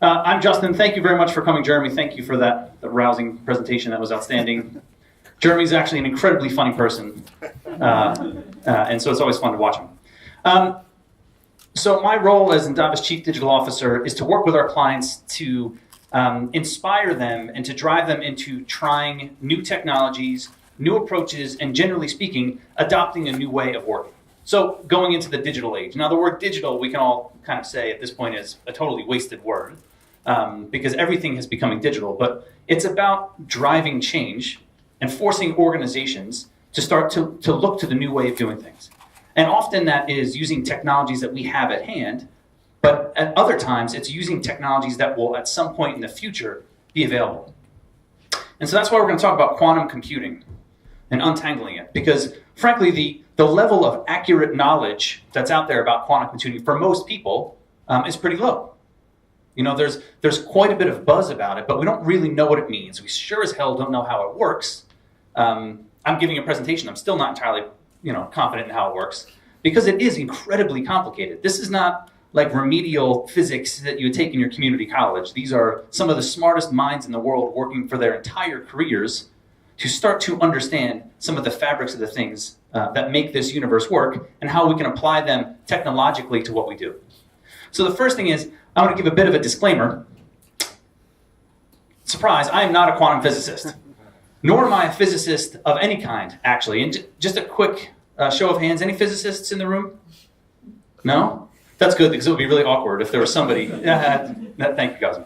I'm Justin. Thank you very much for coming, Jeremy. Thank you for that rousing presentation. That was outstanding. Jeremy's actually an incredibly funny person, and so it's always fun to watch him. So my role as Endava's Chief Digital Officer is to work with our clients to inspire them and to drive them into trying new technologies, new approaches, and generally speaking, adopting a new way of working. So going into the digital age. Now the word digital, we can all kind of say at this point is a totally wasted word because everything is becoming digital, but it's about driving change and forcing organizations to start to look to the new way of doing things. And often that is using technologies that we have at hand, but at other times it's using technologies that will at some point in the future be available. And so that's why we're going to talk about quantum computing and untangling it, because frankly the level of accurate knowledge that's out there about quantum computing for most people is pretty low. You know, there's quite a bit of buzz about it, but we don't really know what it means. We sure as hell don't know how it works. I'm giving a presentation. I'm still not entirely confident in how it works because it is incredibly complicated. This is not like remedial physics that you would take in your community college. These are some of the smartest minds in the world working for their entire careers to start to understand some of the fabrics of the things that make this universe work and how we can apply them technologically to what we do. So the first thing is, I want to give a bit of a disclaimer. Surprise, I am not a quantum physicist, nor am I a physicist of any kind, actually. And just a quick show of hands, any physicists in the room? No? That's good, because it would be really awkward if there was somebody. Thank you, guys.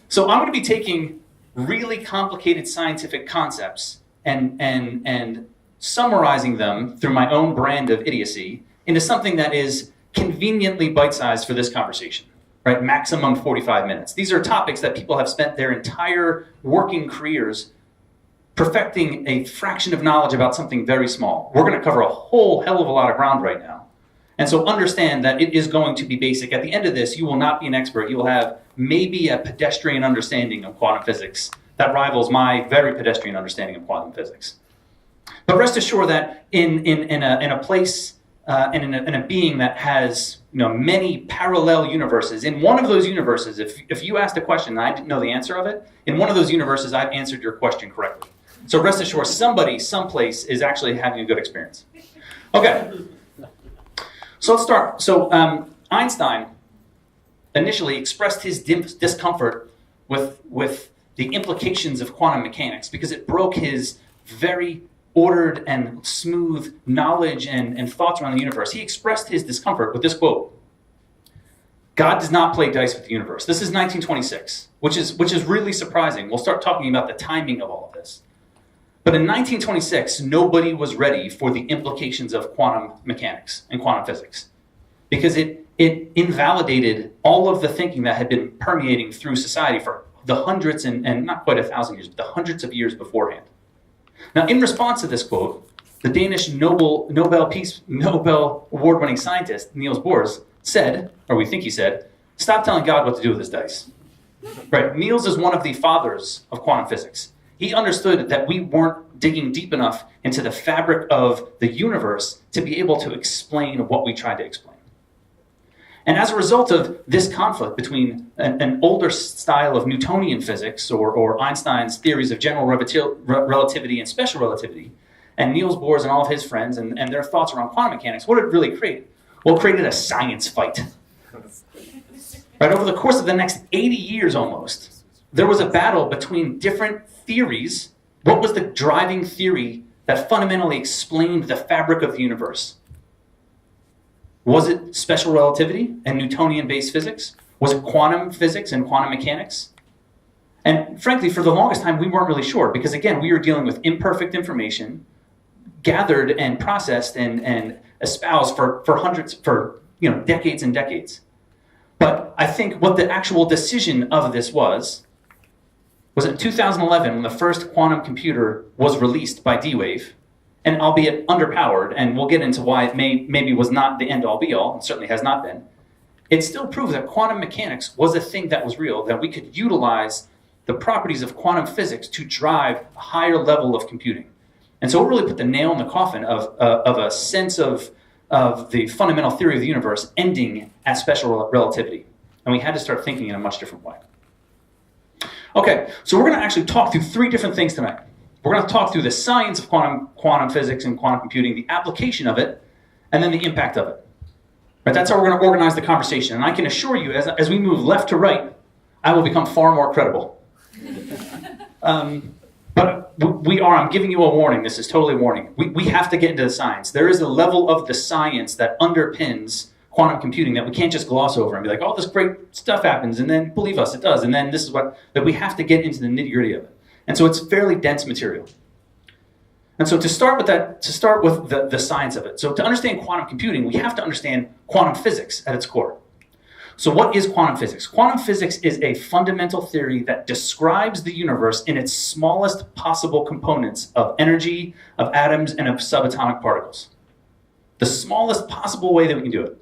So I'm going to be taking really complicated scientific concepts and summarizing them through my own brand of idiocy into something that is conveniently bite-sized for this conversation, right? Maximum 45 minutes. These are topics that people have spent their entire working careers perfecting a fraction of knowledge about something very small. We're going to cover a whole hell of a lot of ground right now. And so understand that it is going to be basic. At the end of this, you will not be an expert. You will have maybe a pedestrian understanding of quantum physics that rivals my very pedestrian understanding of quantum physics. But rest assured that in a place and in a being that has many parallel universes, in one of those universes, if you asked a question and I didn't know the answer of it, in one of those universes I've answered your question correctly. So rest assured, somebody, someplace is actually having a good experience. Okay. So let's start. So Einstein initially expressed his discomfort with the implications of quantum mechanics because it broke his very ordered and smooth knowledge and thoughts around the universe. He expressed his discomfort with this quote: "God does not play dice with the universe." This is 1926, which is really surprising. We'll start talking about the timing of all of this. But in 1926, nobody was ready for the implications of quantum mechanics and quantum physics because it invalidated all of the thinking that had been permeating through society for the hundreds and not quite 1,000 years, but the hundreds of years beforehand. Now, in response to this quote, the Danish Nobel Award-winning scientist Niels Bohr said, or we think he said, "Stop telling God what to do with his dice." Right? Niels is one of the fathers of quantum physics. He understood that we weren't digging deep enough into the fabric of the universe to be able to explain what we tried to explain. And as a result of this conflict between an older style of Newtonian physics or Einstein's theories of general relativity and special relativity, and Niels Bohr and all of his friends and their thoughts around quantum mechanics, what did it really create? Well, it created a science fight. Right, over the course of the next 80 years almost, there was a battle between different theories. What was the driving theory that fundamentally explained the fabric of the universe? Was it special relativity and Newtonian-based physics? Was it quantum physics and quantum mechanics? And frankly, for the longest time, we weren't really sure because, again, we were dealing with imperfect information gathered and processed and espoused for decades and decades. But I think what the actual decision of this was in 2011 when the first quantum computer was released by D-Wave, and albeit underpowered, and we'll get into why it maybe was not the end-all be-all, and certainly has not been, it still proved that quantum mechanics was a thing that was real, that we could utilize the properties of quantum physics to drive a higher level of computing. And so it really put the nail in the coffin of a sense of the fundamental theory of the universe ending at special relativity. And we had to start thinking in a much different way. Okay, so we're going to actually talk through 3 different things tonight. We're going to talk through the science of quantum physics and quantum computing, the application of it, and then the impact of it. Right, that's how we're going to organize the conversation. And I can assure you, as we move left to right, I will become far more credible. But I'm giving you a warning. This is totally a warning. We have to get into the science. There is a level of the science that underpins quantum computing that we can't just gloss over and be like, oh, this great stuff happens, and then believe us, it does. And then this is that we have to get into the nitty-gritty of it. And so it's fairly dense material. And so to start with the science of it. So to understand quantum computing, we have to understand quantum physics at its core. So what is quantum physics? Quantum physics is a fundamental theory that describes the universe in its smallest possible components of energy, of atoms, and of subatomic particles. The smallest possible way that we can do it.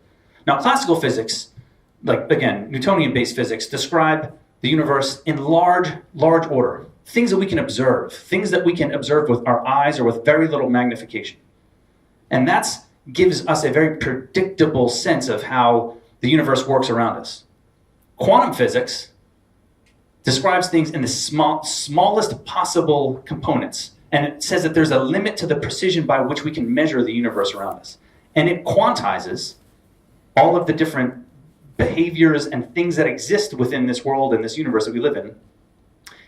Now, classical physics, like, again, Newtonian-based physics, describe the universe in large order. Things that we can observe. Things that we can observe with our eyes or with very little magnification. And that gives us a very predictable sense of how the universe works around us. Quantum physics describes things in the smallest possible components. And it says that there's a limit to the precision by which we can measure the universe around us. And it quantizes all of the different behaviors and things that exist within this world and this universe that we live in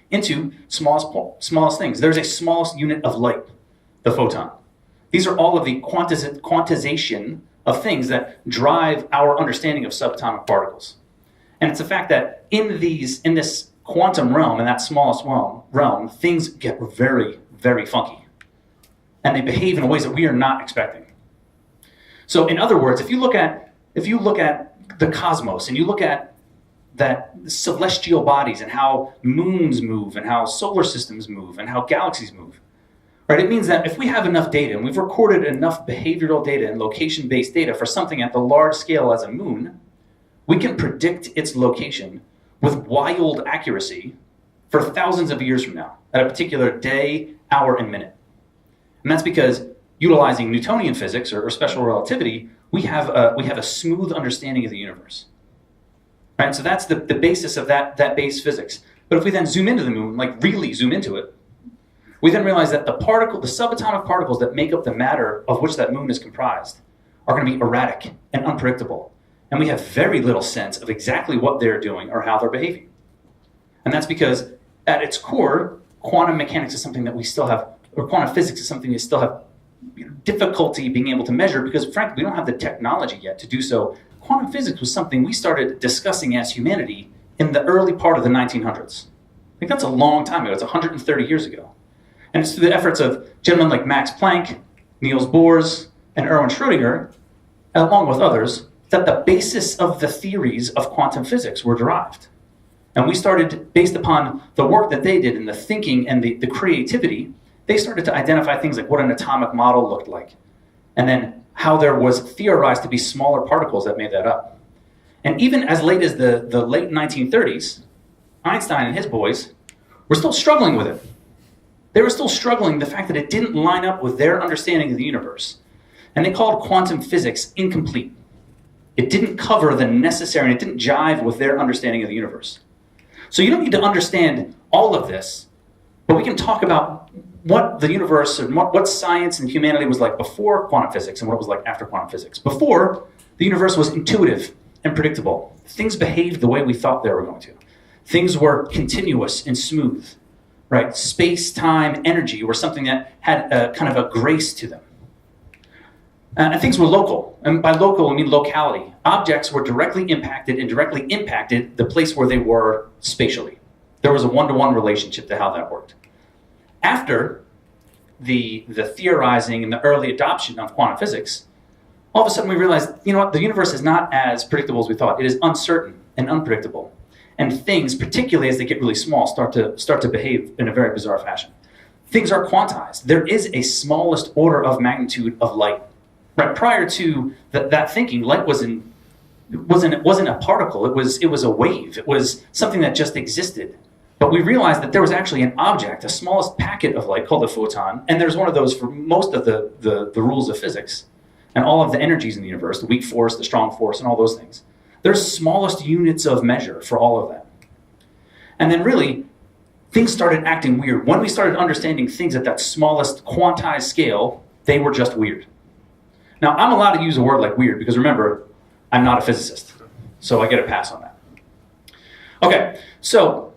into smallest things. There's a smallest unit of light, the photon. These are all of the quantization of things that drive our understanding of subatomic particles. And it's the fact that in this quantum realm, in that smallest realm, things get very, very funky. And they behave in ways that we are not expecting. So in other words, if you look at the cosmos and you look at that celestial bodies and how moons move and how solar systems move and how galaxies move, right? It means that if we have enough data and we've recorded enough behavioral data and location-based data for something at the large scale as a moon, we can predict its location with wild accuracy for thousands of years from now at a particular day, hour, and minute. And that's because utilizing Newtonian physics or special relativity, we have a smooth understanding of the universe. Right? So that's the basis of that base physics. But if we then zoom into the moon, like really zoom into it, we then realize that the subatomic particles that make up the matter of which that moon is comprised are going to be erratic and unpredictable. And we have very little sense of exactly what they're doing or how they're behaving. And that's because at its core, quantum mechanics is something that we still have, or quantum physics is something we still have difficulty being able to measure because, frankly, we don't have the technology yet to do so. Quantum physics was something we started discussing as humanity in the early part of the 1900s. I think that's a long time ago. It's 130 years ago. And it's through the efforts of gentlemen like Max Planck, Niels Bohr, and Erwin Schrödinger, along with others, that the basis of the theories of quantum physics were derived. And we started, based upon the work that they did and the thinking and the creativity, they started to identify things like what an atomic model looked like, and then how there was theorized to be smaller particles that made that up. And even as late as the late 1930s, Einstein and his boys were still struggling with it. They were still struggling with the fact that it didn't line up with their understanding of the universe. And they called quantum physics incomplete. It didn't cover the necessary, and it didn't jive with their understanding of the universe. So you don't need to understand all of this, but we can talk about what the universe and what science and humanity was like before quantum physics and what it was like after quantum physics. Before, the universe was intuitive and predictable. Things behaved the way we thought they were going to. Things were continuous and smooth, right? Space, time, energy were something that had a kind of a grace to them. And things were local. And by local, I mean locality. Objects were directly impacted the place where they were spatially. There was a one-to-one relationship to how that worked. After the theorizing and the early adoption of quantum physics, all of a sudden we realized, you know what, the universe is not as predictable as we thought. It is uncertain and unpredictable. And things, particularly as they get really small, start to behave in a very bizarre fashion. Things are quantized. There is a smallest order of magnitude of light. Right? Prior to that thinking, light wasn't a particle. It was a wave. It was something that just existed. But we realized that there was actually an object, the smallest packet of light called a photon, and there's one of those for most of the rules of physics and all of the energies in the universe, the weak force, the strong force, and all those things. There's smallest units of measure for all of that. And then really, things started acting weird. When we started understanding things at that smallest quantized scale, they were just weird. Now, I'm allowed to use a word like weird because remember, I'm not a physicist. So I get a pass on that. Okay, so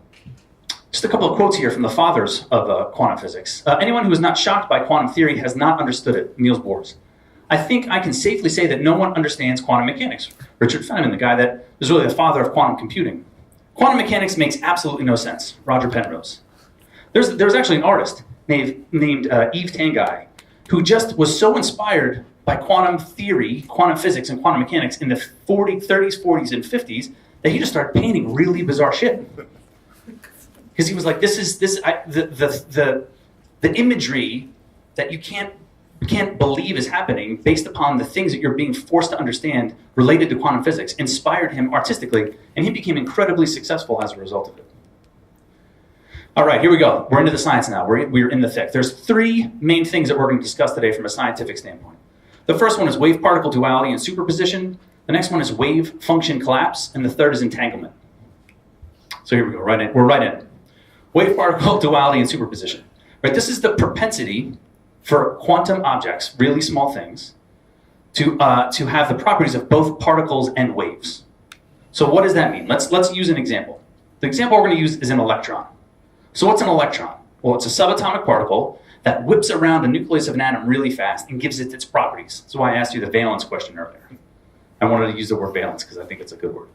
just a couple of quotes here from the fathers of quantum physics. Anyone who is not shocked by quantum theory has not understood it, Niels Bohr. I think I can safely say that no one understands quantum mechanics. Richard Feynman, the guy that is really the father of quantum computing. Quantum mechanics makes absolutely no sense, Roger Penrose. There's actually an artist named Yves Tanguy who just was so inspired by quantum theory, quantum physics, and quantum mechanics in the 30s, 40s, and 50s that he just started painting really bizarre shit. Because he was like, the imagery that you can't believe is happening based upon the things that you're being forced to understand related to quantum physics inspired him artistically, and he became incredibly successful as a result of it. All right, here we go. We're into the science now. We're in the thick. There's three main things that we're going to discuss today from a scientific standpoint. The first one is wave-particle duality and superposition. The next one is wave-function collapse, and the third is entanglement. So here we go. We're right in. Wave-particle duality and superposition. Right, this is the propensity for quantum objects, really small things, to have the properties of both particles and waves. So what does that mean? Let's use an example. The example we're going to use is an electron. So what's an electron? Well, it's a subatomic particle that whips around the nucleus of an atom really fast and gives it its properties. That's why I asked you the valence question earlier. I wanted to use the word valence because I think it's a good word.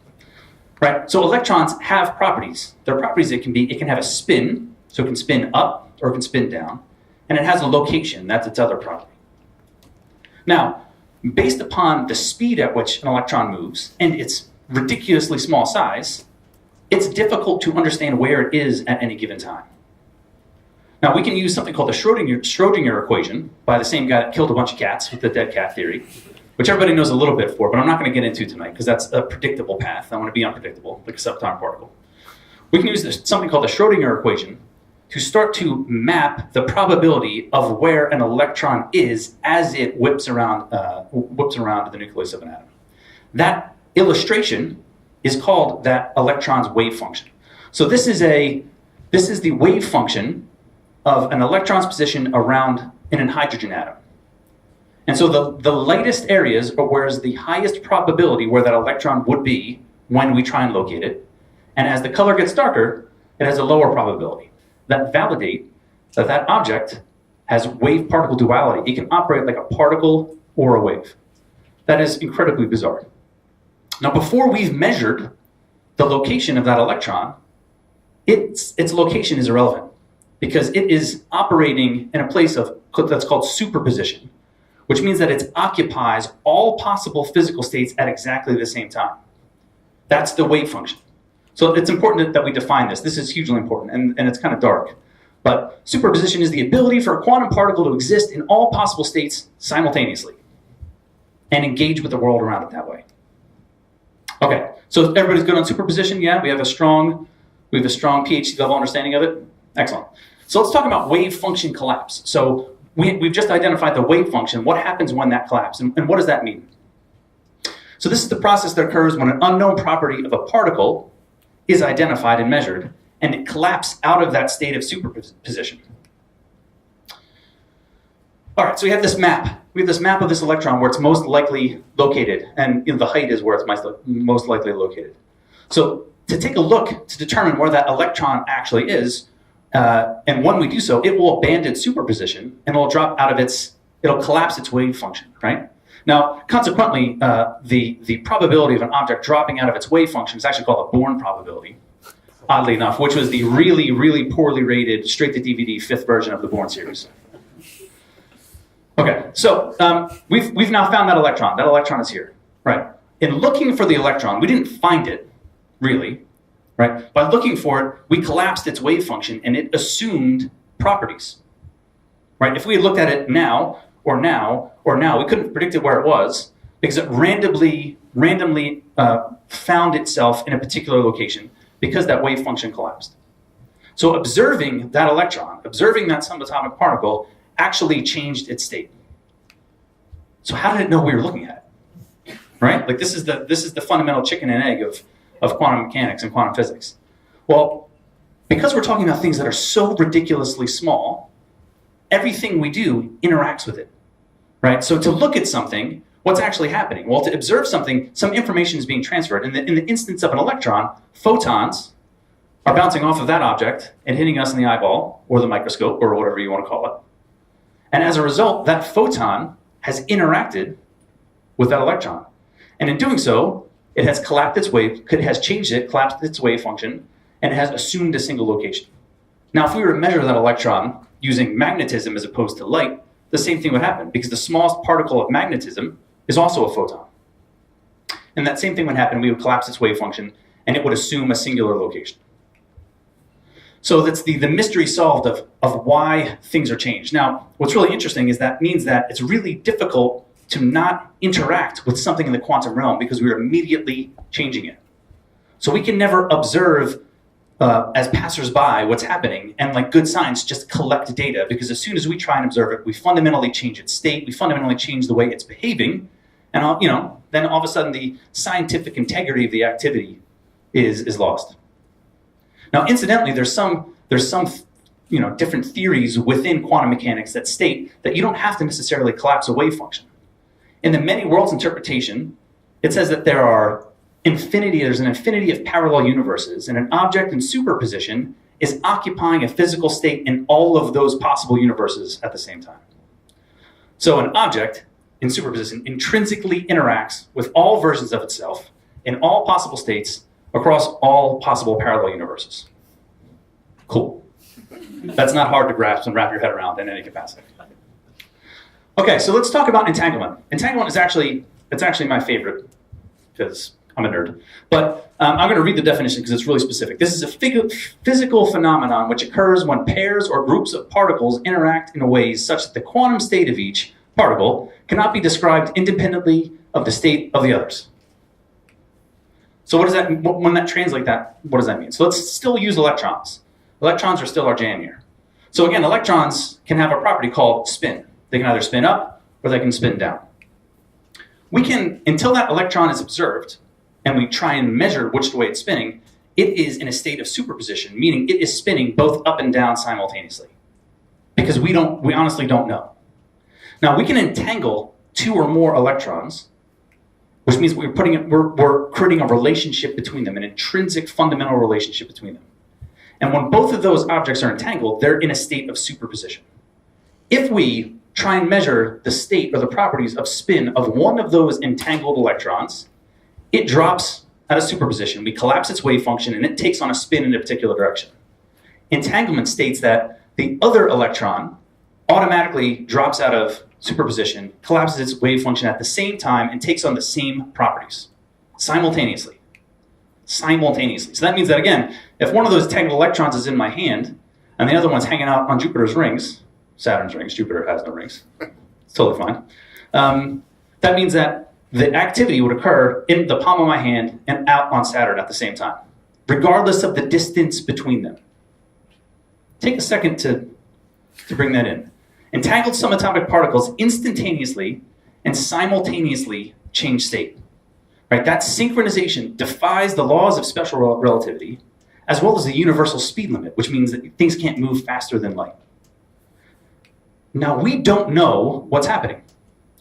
Right? So electrons have properties. Their properties, it can have a spin, so it can spin up or it can spin down. And it has a location, that's its other property. Now, based upon the speed at which an electron moves and its ridiculously small size, it's difficult to understand where it is at any given time. Now, we can use something called the Schrodinger equation by the same guy that killed a bunch of cats with the dead cat theory, which everybody knows a little bit for, but I'm not going to get into tonight because that's a predictable path. I want to be unpredictable, like a subatomic particle. We can use something called the Schrodinger equation to start to map the probability of where an electron is as it whips around the nucleus of an atom. That illustration is called that electron's wave function. So this is the wave function of an electron's position around in a hydrogen atom. And so the lightest areas are where is the highest probability where that electron would be when we try and locate it. And as the color gets darker, it has a lower probability. That validate that object has wave-particle duality. It can operate like a particle or a wave. That is incredibly bizarre. Now, before we've measured the location of that electron, its location is irrelevant because it is operating in a place that's called superposition, which means that it occupies all possible physical states at exactly the same time. That's the wave function. So it's important that we define this. This is hugely important, and it's kind of dark. But superposition is the ability for a quantum particle to exist in all possible states simultaneously and engage with the world around it that way. Okay, so everybody's good on superposition? Yeah, we have a strong PhD level understanding of it? Excellent. So let's talk about wave function collapse. So we've just identified the wave function. What happens when that collapses, and what does that mean? So this is the process that occurs when an unknown property of a particle is identified and measured, and it collapses out of that state of superposition. All right, so we have this map. We have this map of this electron where it's most likely located, and the height is where it's most likely located. So to take a look to determine where that electron actually is, and when we do so, it will abandon superposition, and it'll collapse its wave function, right? Now, consequently, the probability of an object dropping out of its wave function is actually called the Born probability, oddly enough, which was the really, really poorly rated, straight-to-DVD 5th version of the Born series. Okay, so we've now found that electron. That electron is here, right? In looking for the electron, we didn't find it, really, right? By looking for it, we collapsed its wave function, and it assumed properties, right? If we had looked at it now, we couldn't have predicted where it was because it randomly found itself in a particular location because that wave function collapsed. So observing that electron, observing that subatomic particle actually changed its state. So how did it know we were looking at it? right? Like this is the fundamental chicken and egg of quantum mechanics and quantum physics. Well, because we're talking about things that are so ridiculously small, everything we do interacts with it, right? So to look at something, what's actually happening? Well, to observe something, some information is being transferred. In the instance of an electron, photons are bouncing off of that object and hitting us in the eyeball or the microscope or whatever you want to call it. And as a result, that photon has interacted with that electron. And in doing so, it has collapsed its wave, it has changed it, collapsed its wave function, and it has assumed a single location. Now, if we were to measure that electron using magnetism as opposed to light, the same thing would happen, because the smallest particle of magnetism is also a photon. And that same thing would happen, we would collapse its wave function, and it would assume a singular location. So that's the mystery solved of why things are changed. Now, what's really interesting is that means that it's really difficult to not interact with something in the quantum realm because we're immediately changing it. So we can never observe as passersby what's happening and like good science just collect data, because as soon as we try and observe it, we fundamentally change its state, we fundamentally change the way it's behaving, and then all of a sudden the scientific integrity of the activity is lost. Now, incidentally, there's some different theories within quantum mechanics that state that you don't have to necessarily collapse a wave function. In the many worlds interpretation, it says that there's an infinity of parallel universes, and an object in superposition is occupying a physical state in all of those possible universes at the same time. So an object in superposition intrinsically interacts with all versions of itself in all possible states across all possible parallel universes. Cool. That's not hard to grasp and wrap your head around in any capacity. Okay, so let's talk about entanglement. Entanglement is actually my favorite because I'm a nerd. But I'm going to read the definition because it's really specific. This is a physical phenomenon which occurs when pairs or groups of particles interact in ways such that the quantum state of each particle cannot be described independently of the state of the others. So what does that, when that translates that, what does that mean? So let's still use electrons. Electrons are still our jam here. So again, electrons can have a property called spin. They can either spin up or they can spin down. We can, until that electron is observed, and we try and measure which way it's spinning, it is in a state of superposition, meaning it is spinning both up and down simultaneously. Because we honestly don't know. Now we can entangle two or more electrons, which means we're creating a relationship between them, an intrinsic fundamental relationship between them. And when both of those objects are entangled, they're in a state of superposition. If we try and measure the state or the properties of spin of one of those entangled electrons, it drops out of superposition. We collapse its wave function and it takes on a spin in a particular direction. Entanglement states that the other electron automatically drops out of superposition, collapses its wave function at the same time, and takes on the same properties simultaneously. So that means that, again, if one of those tangled electrons is in my hand and the other one's hanging out on Jupiter's rings, Saturn's rings, Jupiter has no rings, it's totally fine. That means that the activity would occur in the palm of my hand and out on Saturn at the same time, regardless of the distance between them. Take a second to bring that in. Entangled subatomic particles instantaneously and simultaneously change state. Right? That synchronization defies the laws of special relativity, as well as the universal speed limit, which means that things can't move faster than light. Now, we don't know what's happening.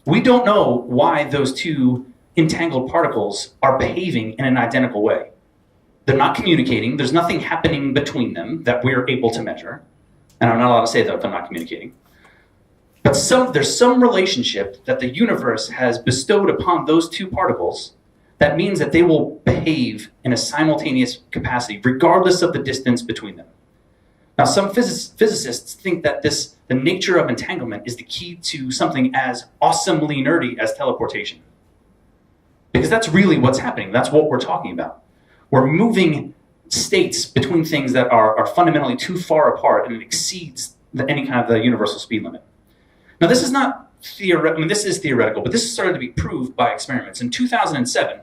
We don't know why those two entangled particles are behaving in an identical way. They're not communicating. There's nothing happening between them that we're able to measure. And I'm not allowed to say that if they're not communicating. But there's some relationship that the universe has bestowed upon those two particles that means that they will behave in a simultaneous capacity, regardless of the distance between them. Now, some physicists think that the nature of entanglement is the key to something as awesomely nerdy as teleportation. Because that's really what's happening. That's what we're talking about. We're moving states between things that are fundamentally too far apart, and it exceeds any kind of the universal speed limit. Now, this is not theoretical. I mean, this is theoretical, but this is started to be proved by experiments. In 2007,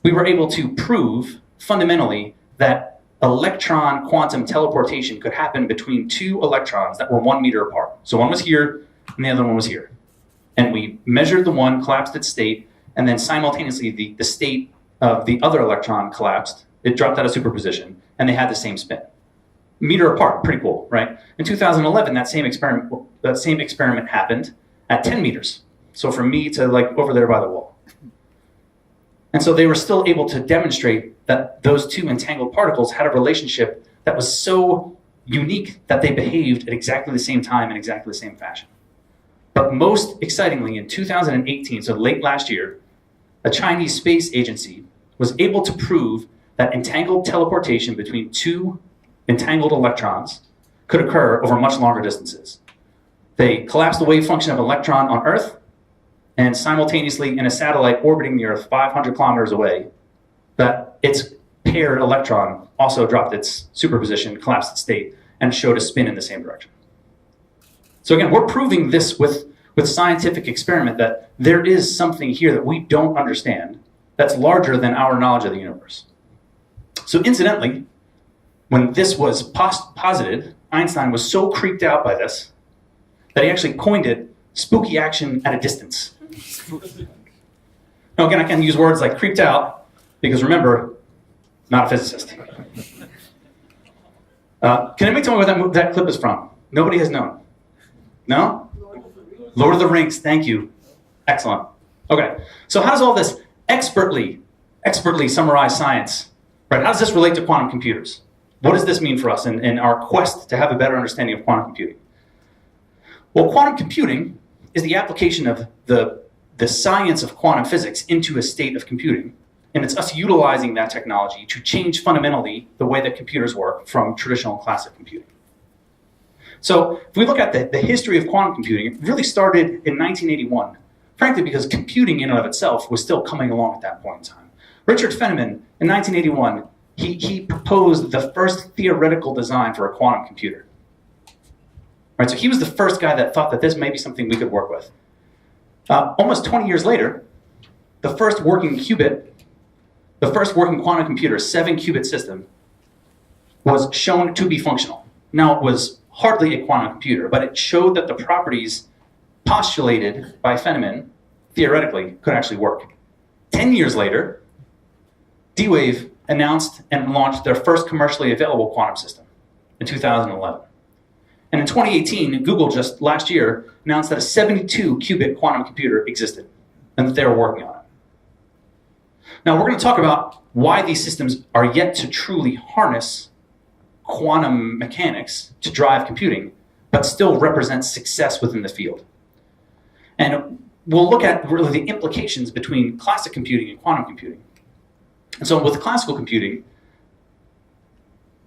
we were able to prove fundamentally that electron quantum teleportation could happen between two electrons that were 1 meter apart. So one was here and the other one was here. And we measured the one, collapsed its state, and then simultaneously the state of the other electron collapsed. It dropped out of superposition, and they had the same spin. Meter apart, pretty cool, right? In 2011, that same experiment happened at 10 meters. So from me to like over there by the wall. And so they were still able to demonstrate that those two entangled particles had a relationship that was so unique that they behaved at exactly the same time in exactly the same fashion. But most excitingly, in 2018, so late last year, a Chinese space agency was able to prove that entangled teleportation between two entangled electrons could occur over much longer distances. They collapsed the wave function of an electron on Earth, and simultaneously in a satellite orbiting the Earth 500 kilometers away, that its paired electron also dropped its superposition, collapsed its state, and showed a spin in the same direction. So again, we're proving this with scientific experiment that there is something here that we don't understand that's larger than our knowledge of the universe. So incidentally, when this was posited, Einstein was so creeped out by this that he actually coined it spooky action at a distance. Now again, I can use words like creeped out because remember, not a physicist. Can anybody tell me where that clip is from? Nobody has known. No? Lord of the Rings, thank you. Excellent. Okay, so how does all this expertly summarize science, right? How does this relate to quantum computers? What does this mean for us in our quest to have a better understanding of quantum computing? Well, quantum computing is the application of the science of quantum physics into a state of computing. And it's us utilizing that technology to change fundamentally the way that computers work from traditional classic computing. So if we look at the history of quantum computing, it really started in 1981, frankly because computing in and of itself was still coming along at that point in time. Richard Feynman, in 1981, he proposed the first theoretical design for a quantum computer. Right, so he was the first guy that thought that this may be something we could work with. Almost 20 years later, the first working qubit, the first working quantum computer, 7-qubit system, was shown to be functional. Now, it was hardly a quantum computer, but it showed that the properties postulated by Feynman, theoretically, could actually work. 10 years later, D-Wave announced and launched their first commercially available quantum system in 2011. And in 2018, Google just last year announced that a 72-qubit quantum computer existed and that they were working on it. Now, we're going to talk about why these systems are yet to truly harness quantum mechanics to drive computing, but still represent success within the field. And we'll look at really the implications between classic computing and quantum computing. And so with classical computing,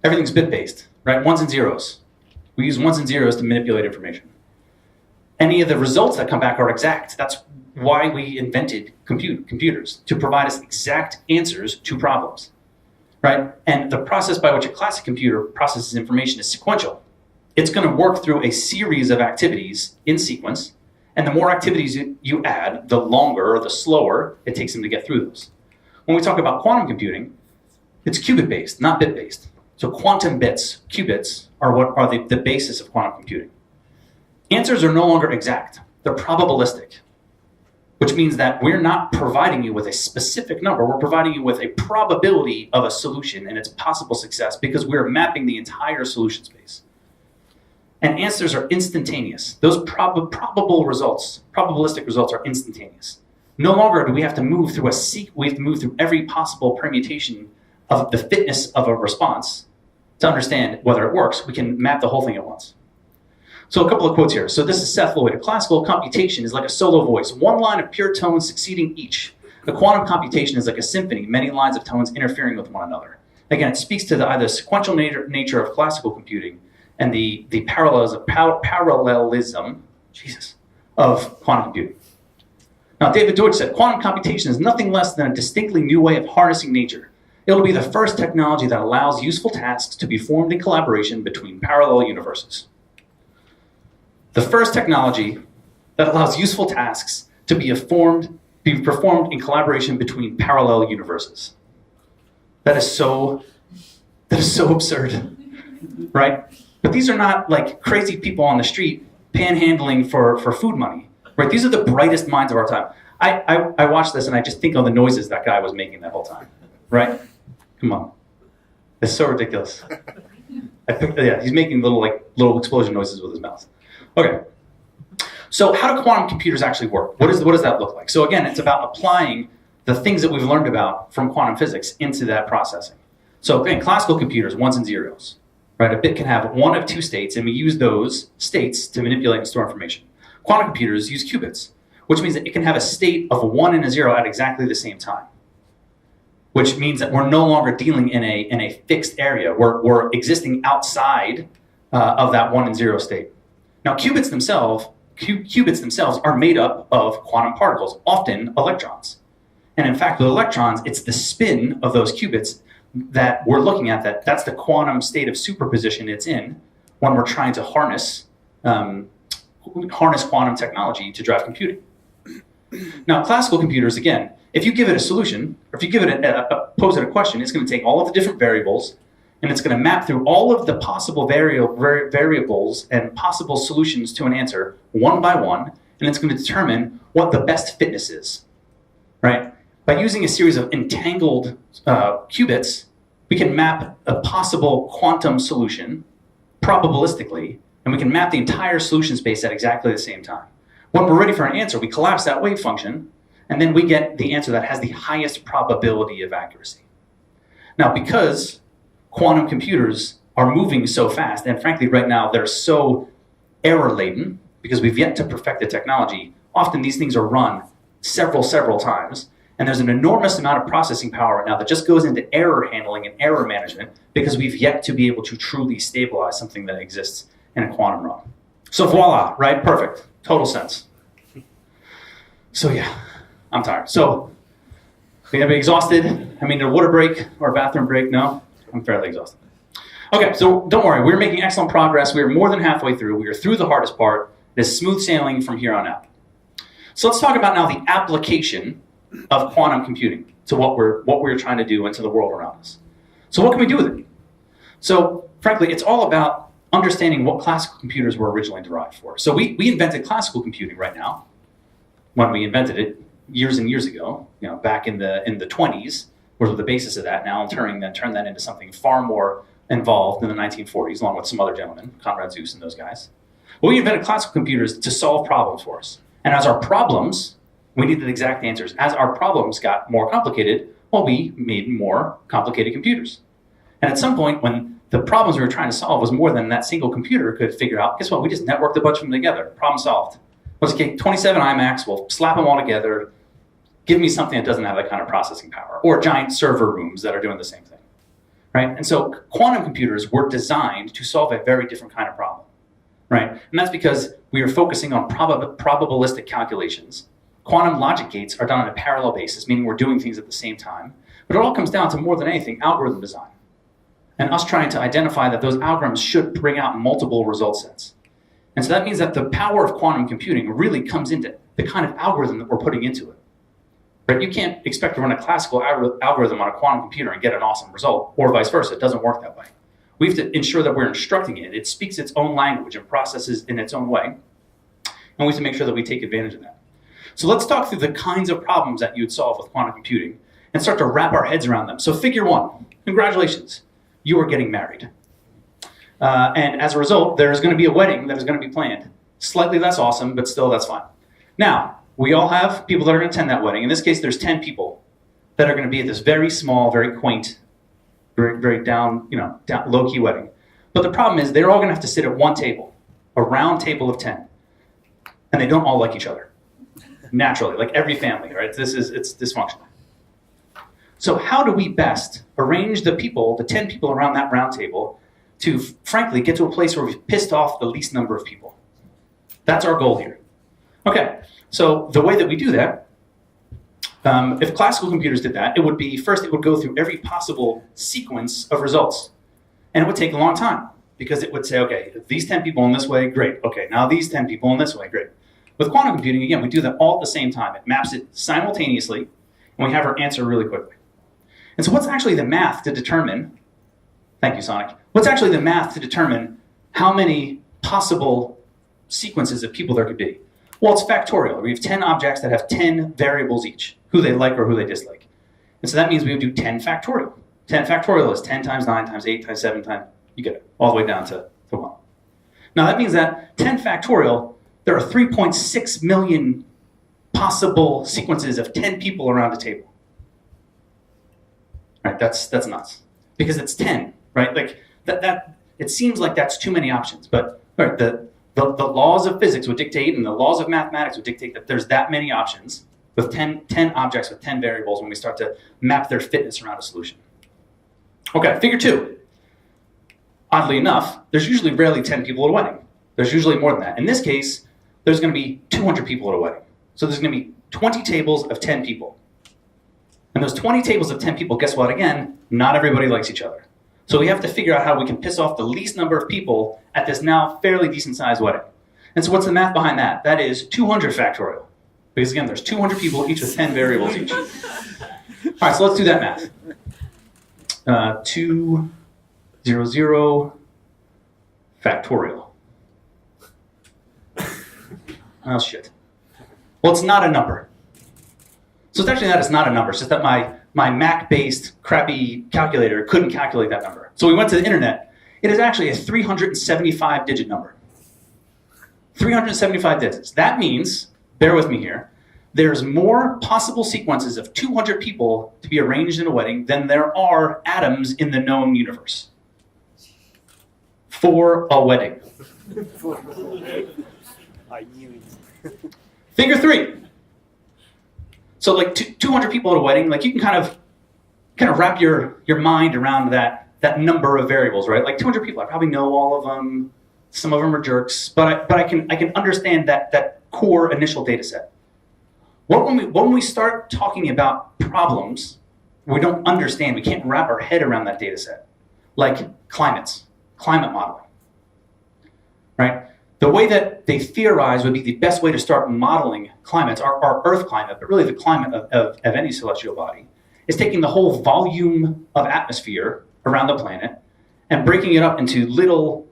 everything's bit-based, right? Ones and zeros. We use ones and zeros to manipulate information. Any of the results that come back are exact. That's why we invented computers, to provide us exact answers to problems, right? And the process by which a classic computer processes information is sequential. It's going to work through a series of activities in sequence, and the more activities you add, the longer or the slower it takes them to get through those. When we talk about quantum computing, it's qubit-based, not bit-based. So quantum bits, qubits, are what are the basis of quantum computing. Answers are no longer exact. They're probabilistic, which means that we're not providing you with a specific number. We're providing you with a probability of a solution and its possible success because we're mapping the entire solution space. And answers are instantaneous. Those probable results, probabilistic results are instantaneous. No longer do we have to move through we have to move through every possible permutation of the fitness of a response to understand whether it works. We can map the whole thing at once. So a couple of quotes here. So this is Seth Lloyd. A classical computation is like a solo voice, one line of pure tones succeeding each. A quantum computation is like a symphony, many lines of tones interfering with one another. Again, it speaks to the either sequential nature of classical computing and the parallelism of quantum computing. Now, David Deutsch said, quantum computation is nothing less than a distinctly new way of harnessing nature. It'll be the first technology that allows useful tasks to be formed in collaboration between parallel universes. The first technology that allows useful tasks to be performed in collaboration between parallel universes. That is so absurd, right? But these are not like crazy people on the street panhandling for food money, right? These are the brightest minds of our time. I watched this and I just think of the noises that guy was making that whole time, right? Come on. It's so ridiculous. I think, yeah, he's making little explosion noises with his mouth. Okay. So how do quantum computers actually work? What does that look like? So again, it's about applying the things that we've learned about from quantum physics into that processing. So again, classical computers, ones and zeros, right? A bit can have one of two states, and we use those states to manipulate and store information. Quantum computers use qubits, which means that it can have a state of a 1 and a 0 at exactly the same time, which means that we're no longer dealing in a fixed area. We're existing outside of that 1 and 0 state. Now, qubits themselves are made up of quantum particles, often electrons. And in fact, with electrons, it's the spin of those qubits that we're looking at. That's the quantum state of superposition it's in when we're trying to harness quantum technology to drive computing. Now, classical computers, again, if you give it a solution, or if you give it pose it a question, it's going to take all of the different variables, and it's going to map through all of the possible variables and possible solutions to an answer one by one, and it's going to determine what the best fitness is, right? By using a series of entangled qubits, we can map a possible quantum solution probabilistically, and we can map the entire solution space at exactly the same time. When we're ready for an answer, we collapse that wave function, and then we get the answer that has the highest probability of accuracy. Now, because quantum computers are moving so fast, and frankly, right now, they're so error-laden, because we've yet to perfect the technology, often these things are run several times, and there's an enormous amount of processing power right now that just goes into error handling and error management because we've yet to be able to truly stabilize something that exists in a quantum realm. So voila, right? Perfect. Total sense. So yeah, I'm tired. So, anybody exhausted? I mean, a water break or a bathroom break? No? I'm fairly exhausted. Okay, so don't worry. We're making excellent progress. We're more than halfway through. We are through the hardest part. It is smooth sailing from here on out. So let's talk about now the application of quantum computing to what we're trying to do into the world around us. So what can we do with it? So frankly, it's all about understanding what classical computers were originally derived for. So we invented classical computing right now. When we invented it years and years ago, back in the 20s, was the basis of that. Now turned that into something far more involved in the 1940s, along with some other gentlemen, Conrad Zuse and those guys. Well, we invented classical computers to solve problems for us. And as our problems, we needed exact answers. As our problems got more complicated, well, we made more complicated computers. And at some point, when the problems we were trying to solve was more than that single computer could figure out, guess what? We just networked a bunch of them together. Problem solved. Let's get 27 iMacs, we'll slap them all together, give me something that doesn't have that kind of processing power, or giant server rooms that are doing the same thing, right? And so quantum computers were designed to solve a very different kind of problem, right? And that's because we are focusing on probabilistic calculations. Quantum logic gates are done on a parallel basis, meaning we're doing things at the same time. But it all comes down to, more than anything, algorithm design. And us trying to identify that those algorithms should bring out multiple result sets. And so that means that the power of quantum computing really comes into the kind of algorithm that we're putting into it. Right? You can't expect to run a classical algorithm on a quantum computer and get an awesome result, or vice versa. It doesn't work that way. We have to ensure that we're instructing it. It speaks its own language and processes in its own way. And we have to make sure that we take advantage of that. So let's talk through the kinds of problems that you'd solve with quantum computing and start to wrap our heads around them. So figure one, congratulations, you are getting married. And as a result, there's going to be a wedding that is going to be planned. Slightly less awesome, but still that's fine. Now, we all have people that are going to attend that wedding. In this case, there's 10 people that are going to be at this very small, very quaint, very down, low-key wedding. But the problem is they're all going to have to sit at one table, a round table of 10. And they don't all like each other. Naturally, like every family, right? It's dysfunctional. So how do we best arrange the 10 people around that round table to, frankly, get to a place where we've pissed off the least number of people? That's our goal here. Okay, so the way that we do that, if classical computers did that, it would go through every possible sequence of results. And it would take a long time because it would say, okay, these 10 people in this way, great. Okay, now these 10 people in this way, great. With quantum computing, again, we do that all at the same time. It maps it simultaneously, and we have our answer really quickly. And so what's actually the math to determine, thank you, Sonic, what's actually the math to determine how many possible sequences of people there could be? Well, it's factorial. We have 10 objects that have 10 variables each, who they like or who they dislike. And so that means we would do 10 factorial. 10 factorial is 10 times 9 times 8 times 7 times, you get it, all the way down to 1. Now that means that 10 factorial, there are 3.6 million possible sequences of 10 people around a table. Right, that's nuts. Because it's 10, right? Like that it seems like that's too many options, but right, the laws of physics would dictate and the laws of mathematics would dictate that there's that many options with 10 objects with 10 variables when we start to map their fitness around a solution. Okay, figure 2. Oddly enough, there's usually rarely 10 people at a wedding. There's usually more than that. In this case, there's going to be 200 people at a wedding. So there's going to be 20 tables of 10 people. And those 20 tables of 10 people, guess what? Again, not everybody likes each other. So we have to figure out how we can piss off the least number of people at this now fairly decent sized wedding. And so what's the math behind that? That is 200 factorial. Because again, there's 200 people, each with 10 variables each. All right, so let's do that math. 200 factorial. Oh, shit. Well, it's not a number. So it's actually that it's not a number. It's just that my Mac-based crappy calculator couldn't calculate that number. So we went to the internet. It is actually a 375-digit number. 375 digits. That means, bear with me here, there's more possible sequences of 200 people to be arranged in a wedding than there are atoms in the known universe. For a wedding. Figure 3. So like 200 people at a wedding, like you can kind of wrap your mind around that number of variables, right? Like 200 people, I probably know all of them. Some of them are jerks, but I can understand that core initial data set. When we start talking about problems we don't understand, we can't wrap our head around that data set, like climate modeling, right? The way that they theorize would be the best way to start modeling climates, our Earth climate, but really the climate of any celestial body, is taking the whole volume of atmosphere around the planet and breaking it up into little,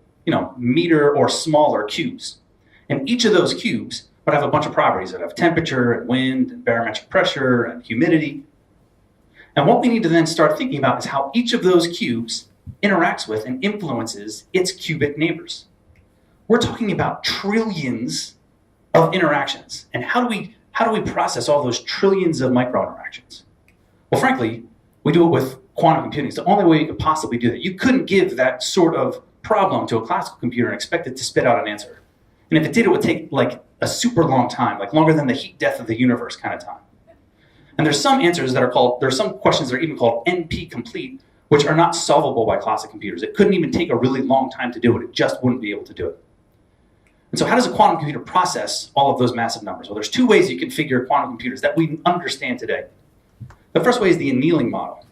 meter or smaller cubes. And each of those cubes would have a bunch of properties that have temperature and wind and barometric pressure and humidity. And what we need to then start thinking about is how each of those cubes interacts with and influences its cubic neighbors. We're talking about trillions of interactions. And how do we process all those trillions of micro interactions? Well, frankly, we do it with quantum computing. It's the only way you could possibly do that. You couldn't give that sort of problem to a classical computer and expect it to spit out an answer. And if it did, it would take like a super long time, like longer than the heat death of the universe kind of time. And there's some answers that are called, there's some questions that are even called NP complete, which are not solvable by classic computers. It couldn't even take a really long time to do it. It just wouldn't be able to do it. And so how does a quantum computer process all of those massive numbers? Well, there's two ways you can configure quantum computers that we understand today. The first way is the annealing model.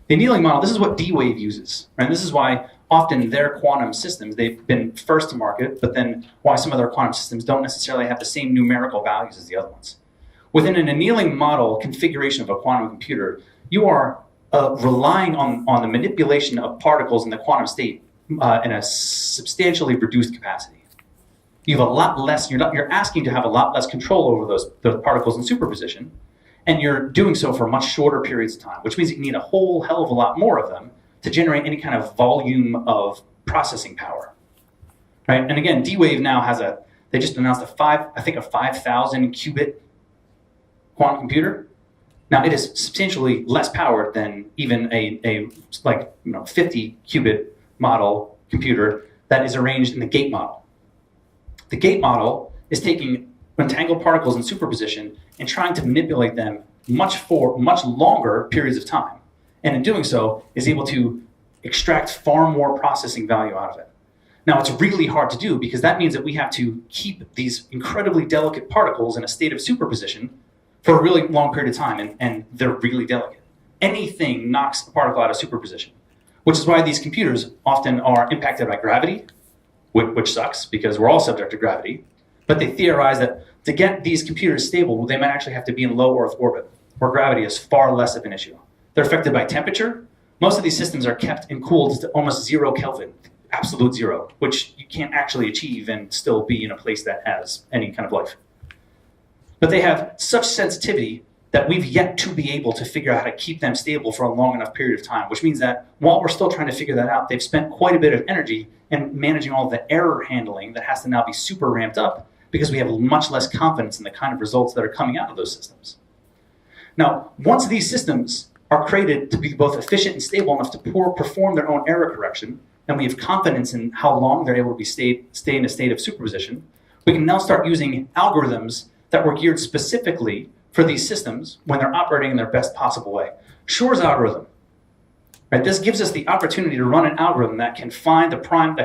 The annealing model, this is what D-Wave uses, right? This is why often their quantum systems, they've been first to market, but then why some of their quantum systems don't necessarily have the same numerical values as the other ones. Within an annealing model configuration of a quantum computer, you are relying on the manipulation of particles in the quantum state in a substantially reduced capacity. You have a lot less, you're asking to have a lot less control over those particles in superposition, and you're doing so for much shorter periods of time, which means you need a whole hell of a lot more of them to generate any kind of volume of processing power, right? And again, D-Wave now has they just announced a 5,000 qubit quantum computer. Now it is substantially less powered than even a 50 qubit model computer that is arranged in the gate model. The gate model is taking entangled particles in superposition and trying to manipulate them for much longer periods of time. And in doing so, is able to extract far more processing value out of it. Now, it's really hard to do because that means that we have to keep these incredibly delicate particles in a state of superposition for a really long period of time, and they're really delicate. Anything knocks a particle out of superposition, which is why these computers often are impacted by gravity, which sucks because we're all subject to gravity. But they theorize that to get these computers stable, they might actually have to be in low Earth orbit, where gravity is far less of an issue. They're affected by temperature. Most of these systems are kept and cooled to almost 0 Kelvin, absolute zero, which you can't actually achieve and still be in a place that has any kind of life. but they have such sensitivity that we've yet to be able to figure out how to keep them stable for a long enough period of time, which means that while we're still trying to figure that out, they've spent quite a bit of energy in managing all the error handling that has to now be super ramped up because we have much less confidence in the kind of results that are coming out of those systems. Now, once these systems are created to be both efficient and stable enough to perform their own error correction, and we have confidence in how long they're able to stay in a state of superposition, we can now start using algorithms that were geared specifically for these systems when they're operating in their best possible way. Shor's algorithm, right? This gives us the opportunity to run an algorithm that can find the prime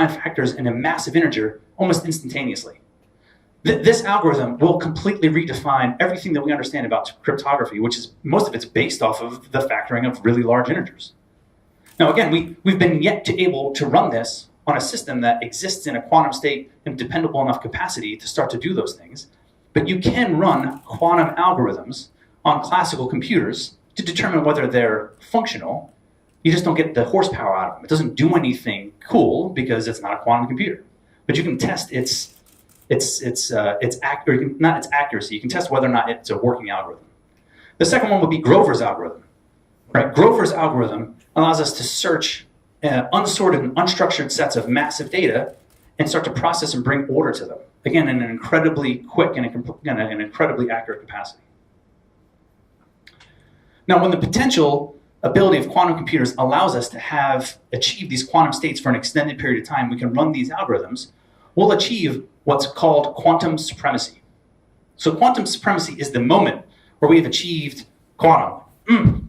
factors in a massive integer almost instantaneously. This algorithm will completely redefine everything that we understand about cryptography, which is most of it's based off of the factoring of really large integers. Now, again, we've been yet to able to run this on a system that exists in a quantum state in dependable enough capacity to start to do those things. But you can run quantum algorithms on classical computers to determine whether they're functional. You just don't get the horsepower out of them. It doesn't do anything cool because it's not a quantum computer. But you can test its accuracy. You can test whether or not it's a working algorithm. The second one would be Grover's algorithm. Right? Grover's algorithm allows us to search unsorted and unstructured sets of massive data and start to process and bring order to them. Again, in an incredibly quick and an incredibly accurate capacity. Now, when the potential ability of quantum computers allows us to achieve these quantum states for an extended period of time, we can run these algorithms, we'll achieve what's called quantum supremacy. So quantum supremacy is the moment where we've achieved quantum.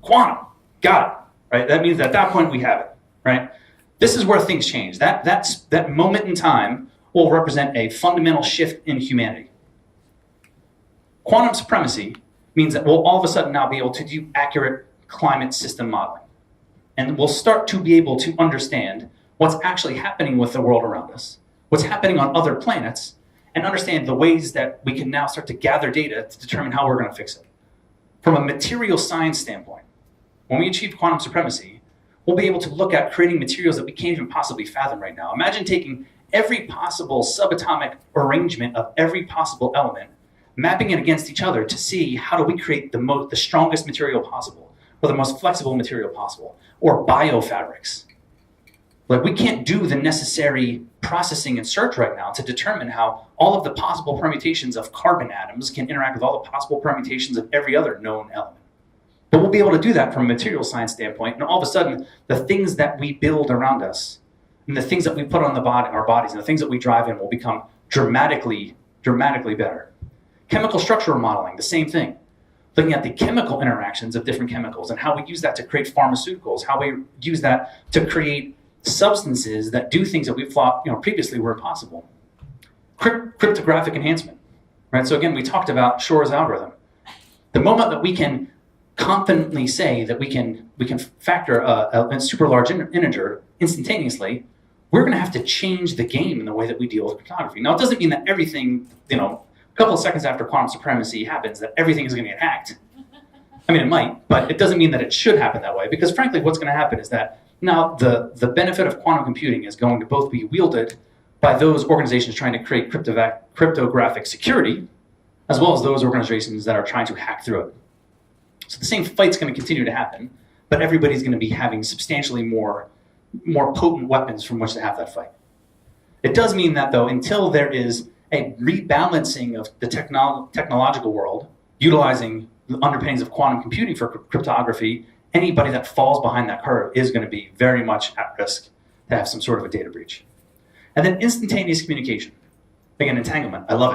Quantum, got it, right? That means at that point we have it, right? This is where things change. That moment in time will represent a fundamental shift in humanity. Quantum supremacy means that we'll all of a sudden now be able to do accurate climate system modeling. And we'll start to be able to understand what's actually happening with the world around us, what's happening on other planets, and understand the ways that we can now start to gather data to determine how we're going to fix it. From a material science standpoint, when we achieve quantum supremacy, we'll be able to look at creating materials that we can't even possibly fathom right now. Imagine taking every possible subatomic arrangement of every possible element, mapping it against each other to see how do we create the strongest material possible, or the most flexible material possible, or biofabrics. Like, we can't do the necessary processing and search right now to determine how all of the possible permutations of carbon atoms can interact with all the possible permutations of every other known element. But we'll be able to do that from a material science standpoint, and all of a sudden, the things that we build around us, and the things that we put on our bodies, and the things that we drive in will become dramatically better. Chemical structural modeling, the same thing. Looking at the chemical interactions of different chemicals and how we use that to create pharmaceuticals, how we use that to create substances that do things that we thought previously were impossible. Cryptographic enhancement, right? So again, we talked about Shor's algorithm. The moment that we can confidently say that we can factor a super large integer instantaneously, we're going to have to change the game in the way that we deal with cryptography. Now, it doesn't mean that everything, a couple of seconds after quantum supremacy happens, that everything is going to get hacked. I mean, it might, but it doesn't mean that it should happen that way, because frankly, what's going to happen is that now the benefit of quantum computing is going to both be wielded by those organizations trying to create cryptographic security, as well as those organizations that are trying to hack through it. So the same fight's going to continue to happen, but everybody's going to be having substantially more potent weapons from which to have that fight. It does mean that, though, until there is a rebalancing of the technological world, utilizing the underpinnings of quantum computing for cryptography, anybody that falls behind that curve is going to be very much at risk to have some sort of a data breach. And then instantaneous communication. Again, entanglement, I love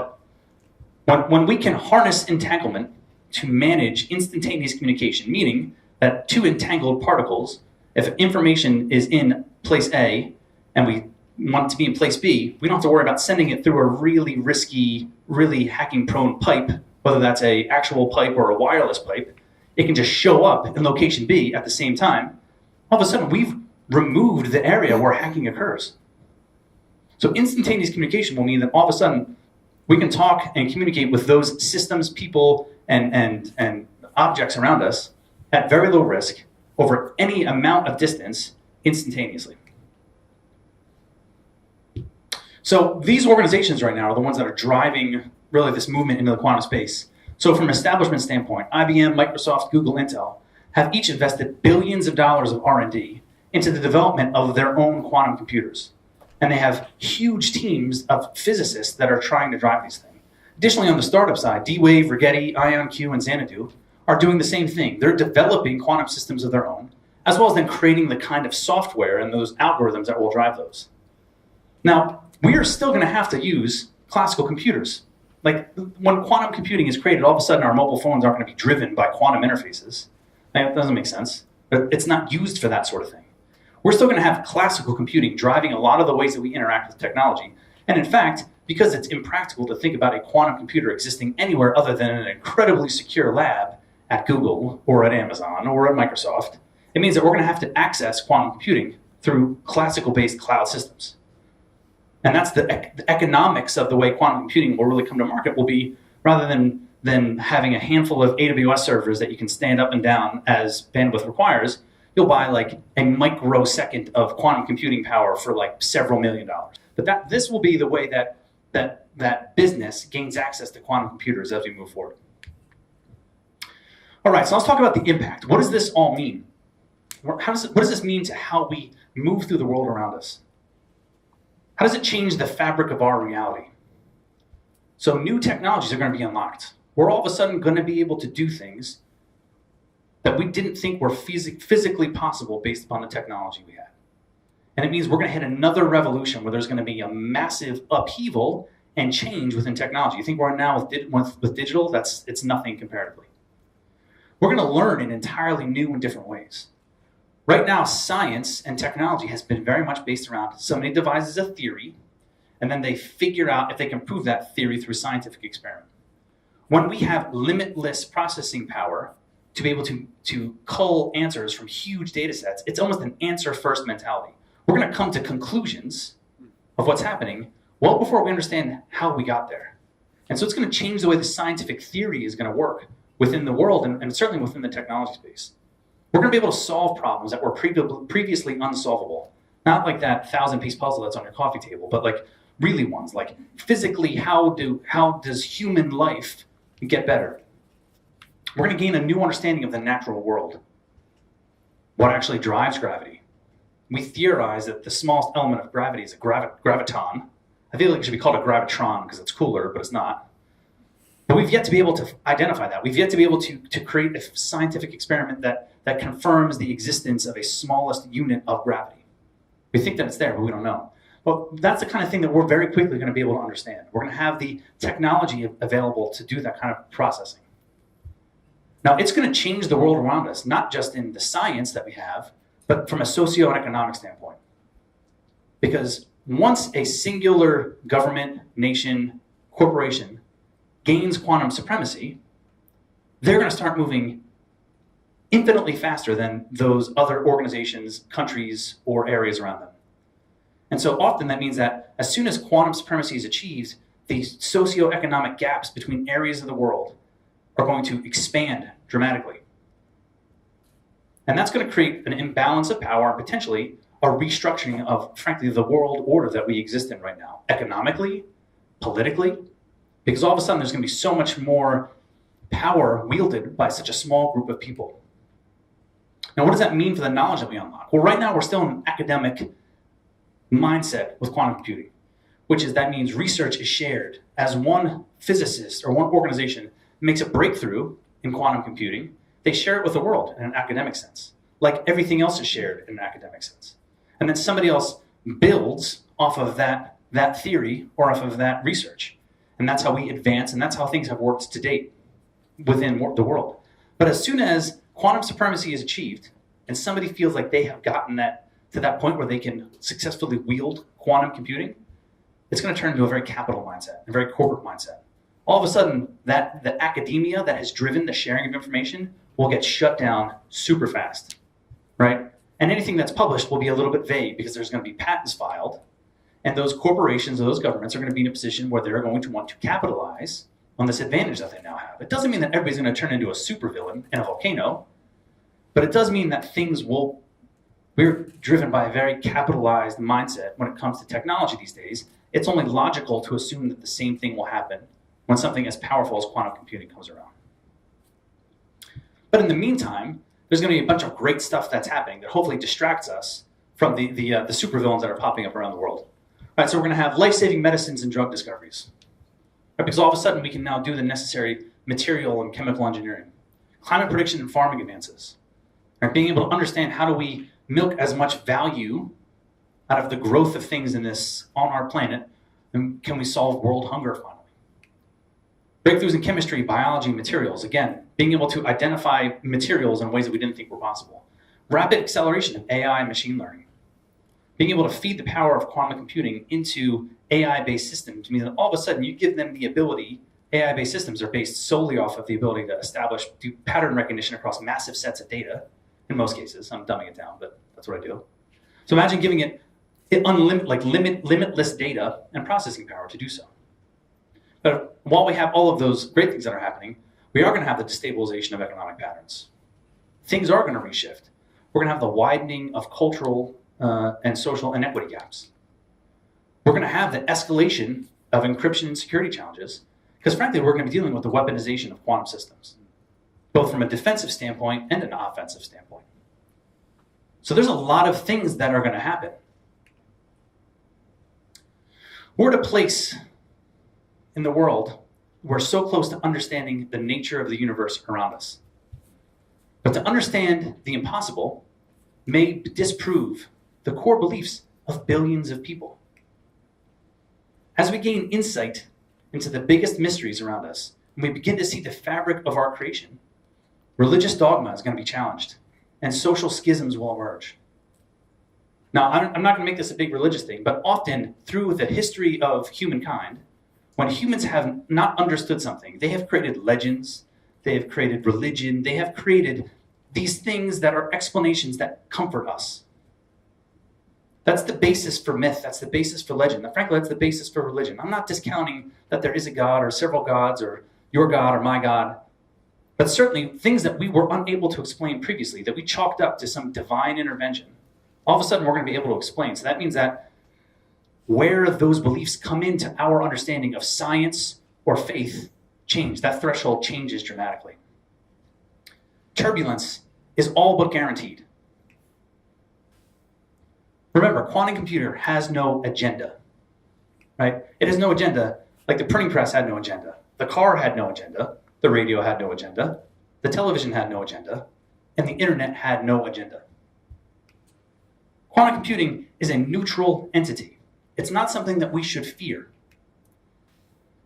it. When we can harness entanglement to manage instantaneous communication, meaning that two entangled particles, if information is in place A and we want it to be in place B, we don't have to worry about sending it through a really risky, really hacking-prone pipe, whether that's an actual pipe or a wireless pipe. It can just show up in location B at the same time. All of a sudden, we've removed the area where hacking occurs. So instantaneous communication will mean that all of a sudden, we can talk and communicate with those systems, people, and objects around us at very low risk over any amount of distance instantaneously. So these organizations right now are the ones that are driving really this movement into the quantum space. So from an establishment standpoint, IBM, Microsoft, Google, Intel have each invested billions of dollars of R&D into the development of their own quantum computers. And they have huge teams of physicists that are trying to drive these things. Additionally, on the startup side, D-Wave, Rigetti, IonQ, and Xanadu are doing the same thing. They're developing quantum systems of their own, as well as then creating the kind of software and those algorithms that will drive those. Now, we are still going to have to use classical computers. Like, when quantum computing is created, all of a sudden our mobile phones aren't going to be driven by quantum interfaces. That doesn't make sense. But it's not used for that sort of thing. We're still going to have classical computing driving a lot of the ways that we interact with technology. And in fact, because it's impractical to think about a quantum computer existing anywhere other than an incredibly secure lab at Google or at Amazon or at Microsoft, it means that we're going to have to access quantum computing through classical-based cloud systems. And that's the economics of the way quantum computing will really come to market, will be rather than having a handful of AWS servers that you can stand up and down as bandwidth requires, you'll buy like a microsecond of quantum computing power for like several $1 million. But this will be the way that business gains access to quantum computers as we move forward. All right, so let's talk about the impact. What does this all mean? What does this mean to how we move through the world around us? How does it change the fabric of our reality? So new technologies are going to be unlocked. We're all of a sudden going to be able to do things that we didn't think were physically possible based upon the technology we had. And it means we're going to hit another revolution where there's going to be a massive upheaval and change within technology. You think we're now with digital? It's nothing comparatively. We're going to learn in entirely new and different ways. Right now, science and technology has been very much based around somebody devises a theory, and then they figure out if they can prove that theory through scientific experiment. When we have limitless processing power to be able to cull answers from huge data sets, it's almost an answer-first mentality. We're going to come to conclusions of what's happening well before we understand how we got there. And so it's going to change the way the scientific theory is going to work within the world and certainly within the technology space. We're going to be able to solve problems that were previously unsolvable. Not like that 1,000-piece puzzle that's on your coffee table, but like really ones. Like physically, how does human life get better? We're going to gain a new understanding of the natural world. What actually drives gravity? We theorize that the smallest element of gravity is a graviton. I feel like it should be called a gravitron because it's cooler, but it's not. But we've yet to be able to identify that. We've yet to be able to create a scientific experiment that confirms the existence of a smallest unit of gravity. We think that it's there, but we don't know. Well, that's the kind of thing that we're very quickly going to be able to understand. We're going to have the technology available to do that kind of processing. Now, it's going to change the world around us, not just in the science that we have, but from a socio-economic standpoint. Because once a singular government, nation, corporation gains quantum supremacy, they're going to start moving infinitely faster than those other organizations, countries, or areas around them. And so often that means that as soon as quantum supremacy is achieved, the socioeconomic gaps between areas of the world are going to expand dramatically. And that's going to create an imbalance of power and potentially a restructuring of, frankly, the world order that we exist in right now, economically, politically, because all of a sudden there's going to be so much more power wielded by such a small group of people. Now, what does that mean for the knowledge that we unlock? Well, right now we're still in an academic mindset with quantum computing, which is that means research is shared. As one physicist or one organization makes a breakthrough in quantum computing, they share it with the world in an academic sense, like everything else is shared in an academic sense. And then somebody else builds off of that theory or off of that research. And that's how we advance, and that's how things have worked to date within the world. But as soon as quantum supremacy is achieved, and somebody feels like they have gotten to that point where they can successfully wield quantum computing, it's going to turn into a very capital mindset, a very corporate mindset. All of a sudden, the academia that has driven the sharing of information will get shut down super fast, right? And anything that's published will be a little bit vague because there's going to be patents filed, and those corporations or those governments are going to be in a position where they're going to want to capitalize on this advantage that they now have. It doesn't mean that everybody's going to turn into a supervillain in a volcano, but it does mean that we're driven by a very capitalized mindset when it comes to technology these days. It's only logical to assume that the same thing will happen when something as powerful as quantum computing comes around. But in the meantime, there's going to be a bunch of great stuff that's happening that hopefully distracts us from the supervillains that are popping up around the world. Right, so we're going to have life-saving medicines and drug discoveries. Right, because all of a sudden we can now do the necessary material and chemical engineering, climate prediction and farming advances. Right, being able to understand how do we milk as much value out of the growth of things in this on our planet, and can we solve world hunger finally? Breakthroughs in chemistry, biology, materials. Again, being able to identify materials in ways that we didn't think were possible. Rapid acceleration of AI and machine learning. Being able to feed the power of quantum computing into AI-based systems means that all of a sudden you give them the ability, AI-based systems are based solely off of the ability to do pattern recognition across massive sets of data, in most cases. I'm dumbing it down, but that's what I do. So imagine giving it limitless data and processing power to do so. But while we have all of those great things that are happening, we are going to have the destabilization of economic patterns. Things are going to reshift. We're going to have the widening of cultural and social inequity gaps. We're going to have the escalation of encryption and security challenges, because frankly, we're going to be dealing with the weaponization of quantum systems, both from a defensive standpoint and an offensive standpoint. So there's a lot of things that are going to happen. We're at a place in the world, we're so close to understanding the nature of the universe around us. But to understand the impossible may disprove the core beliefs of billions of people. As we gain insight into the biggest mysteries around us, and we begin to see the fabric of our creation, religious dogma is going to be challenged, and social schisms will emerge. Now, I'm not going to make this a big religious thing, but often through the history of humankind, when humans have not understood something, they have created legends, they have created religion, they have created these things that are explanations that comfort us. That's the basis for myth, that's the basis for legend. And frankly, that's the basis for religion. I'm not discounting that there is a God or several gods or your God or my God, but certainly things that we were unable to explain previously, that we chalked up to some divine intervention, all of a sudden we're going to be able to explain. So that means that where those beliefs come into our understanding of science or faith change. That threshold changes dramatically. Turbulence is all but guaranteed. Remember, quantum computer has no agenda, right? It has no agenda, like the printing press had no agenda. The car had no agenda. The radio had no agenda. The television had no agenda. And the internet had no agenda. Quantum computing is a neutral entity. It's not something that we should fear.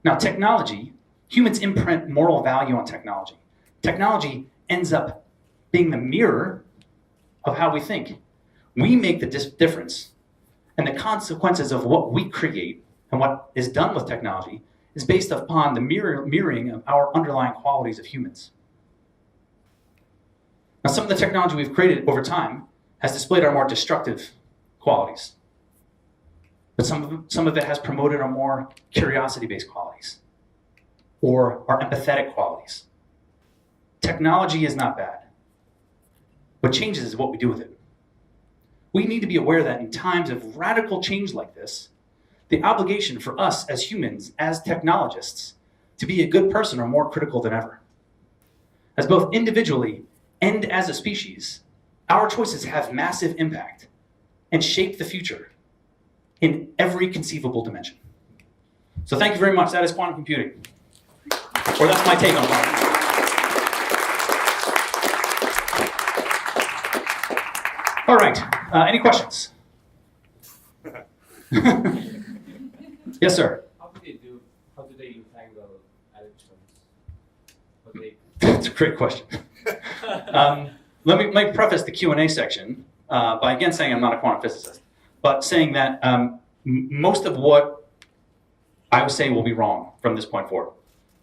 Now, technology, humans imprint moral value on technology. Technology ends up being the mirror of how we think. We make the difference, and the consequences of what we create and what is done with technology is based upon the mirroring of our underlying qualities of humans. Now, some of the technology we've created over time has displayed our more destructive qualities. But some of it has promoted our more curiosity-based qualities or our empathetic qualities. Technology is not bad. What changes is what we do with it. We need to be aware that in times of radical change like this, the obligation for us as humans, as technologists, to be a good person are more critical than ever. As both individually and as a species, our choices have massive impact and shape the future in every conceivable dimension. So thank you very much. That is quantum computing. Or that's my take on quantum computing. All right. Any questions? Yes, sir. How do they entangle electrons? That's a great question. Let me preface the Q&A section by again saying I'm not a quantum physicist, but saying that most of what I would say will be wrong from this point forward.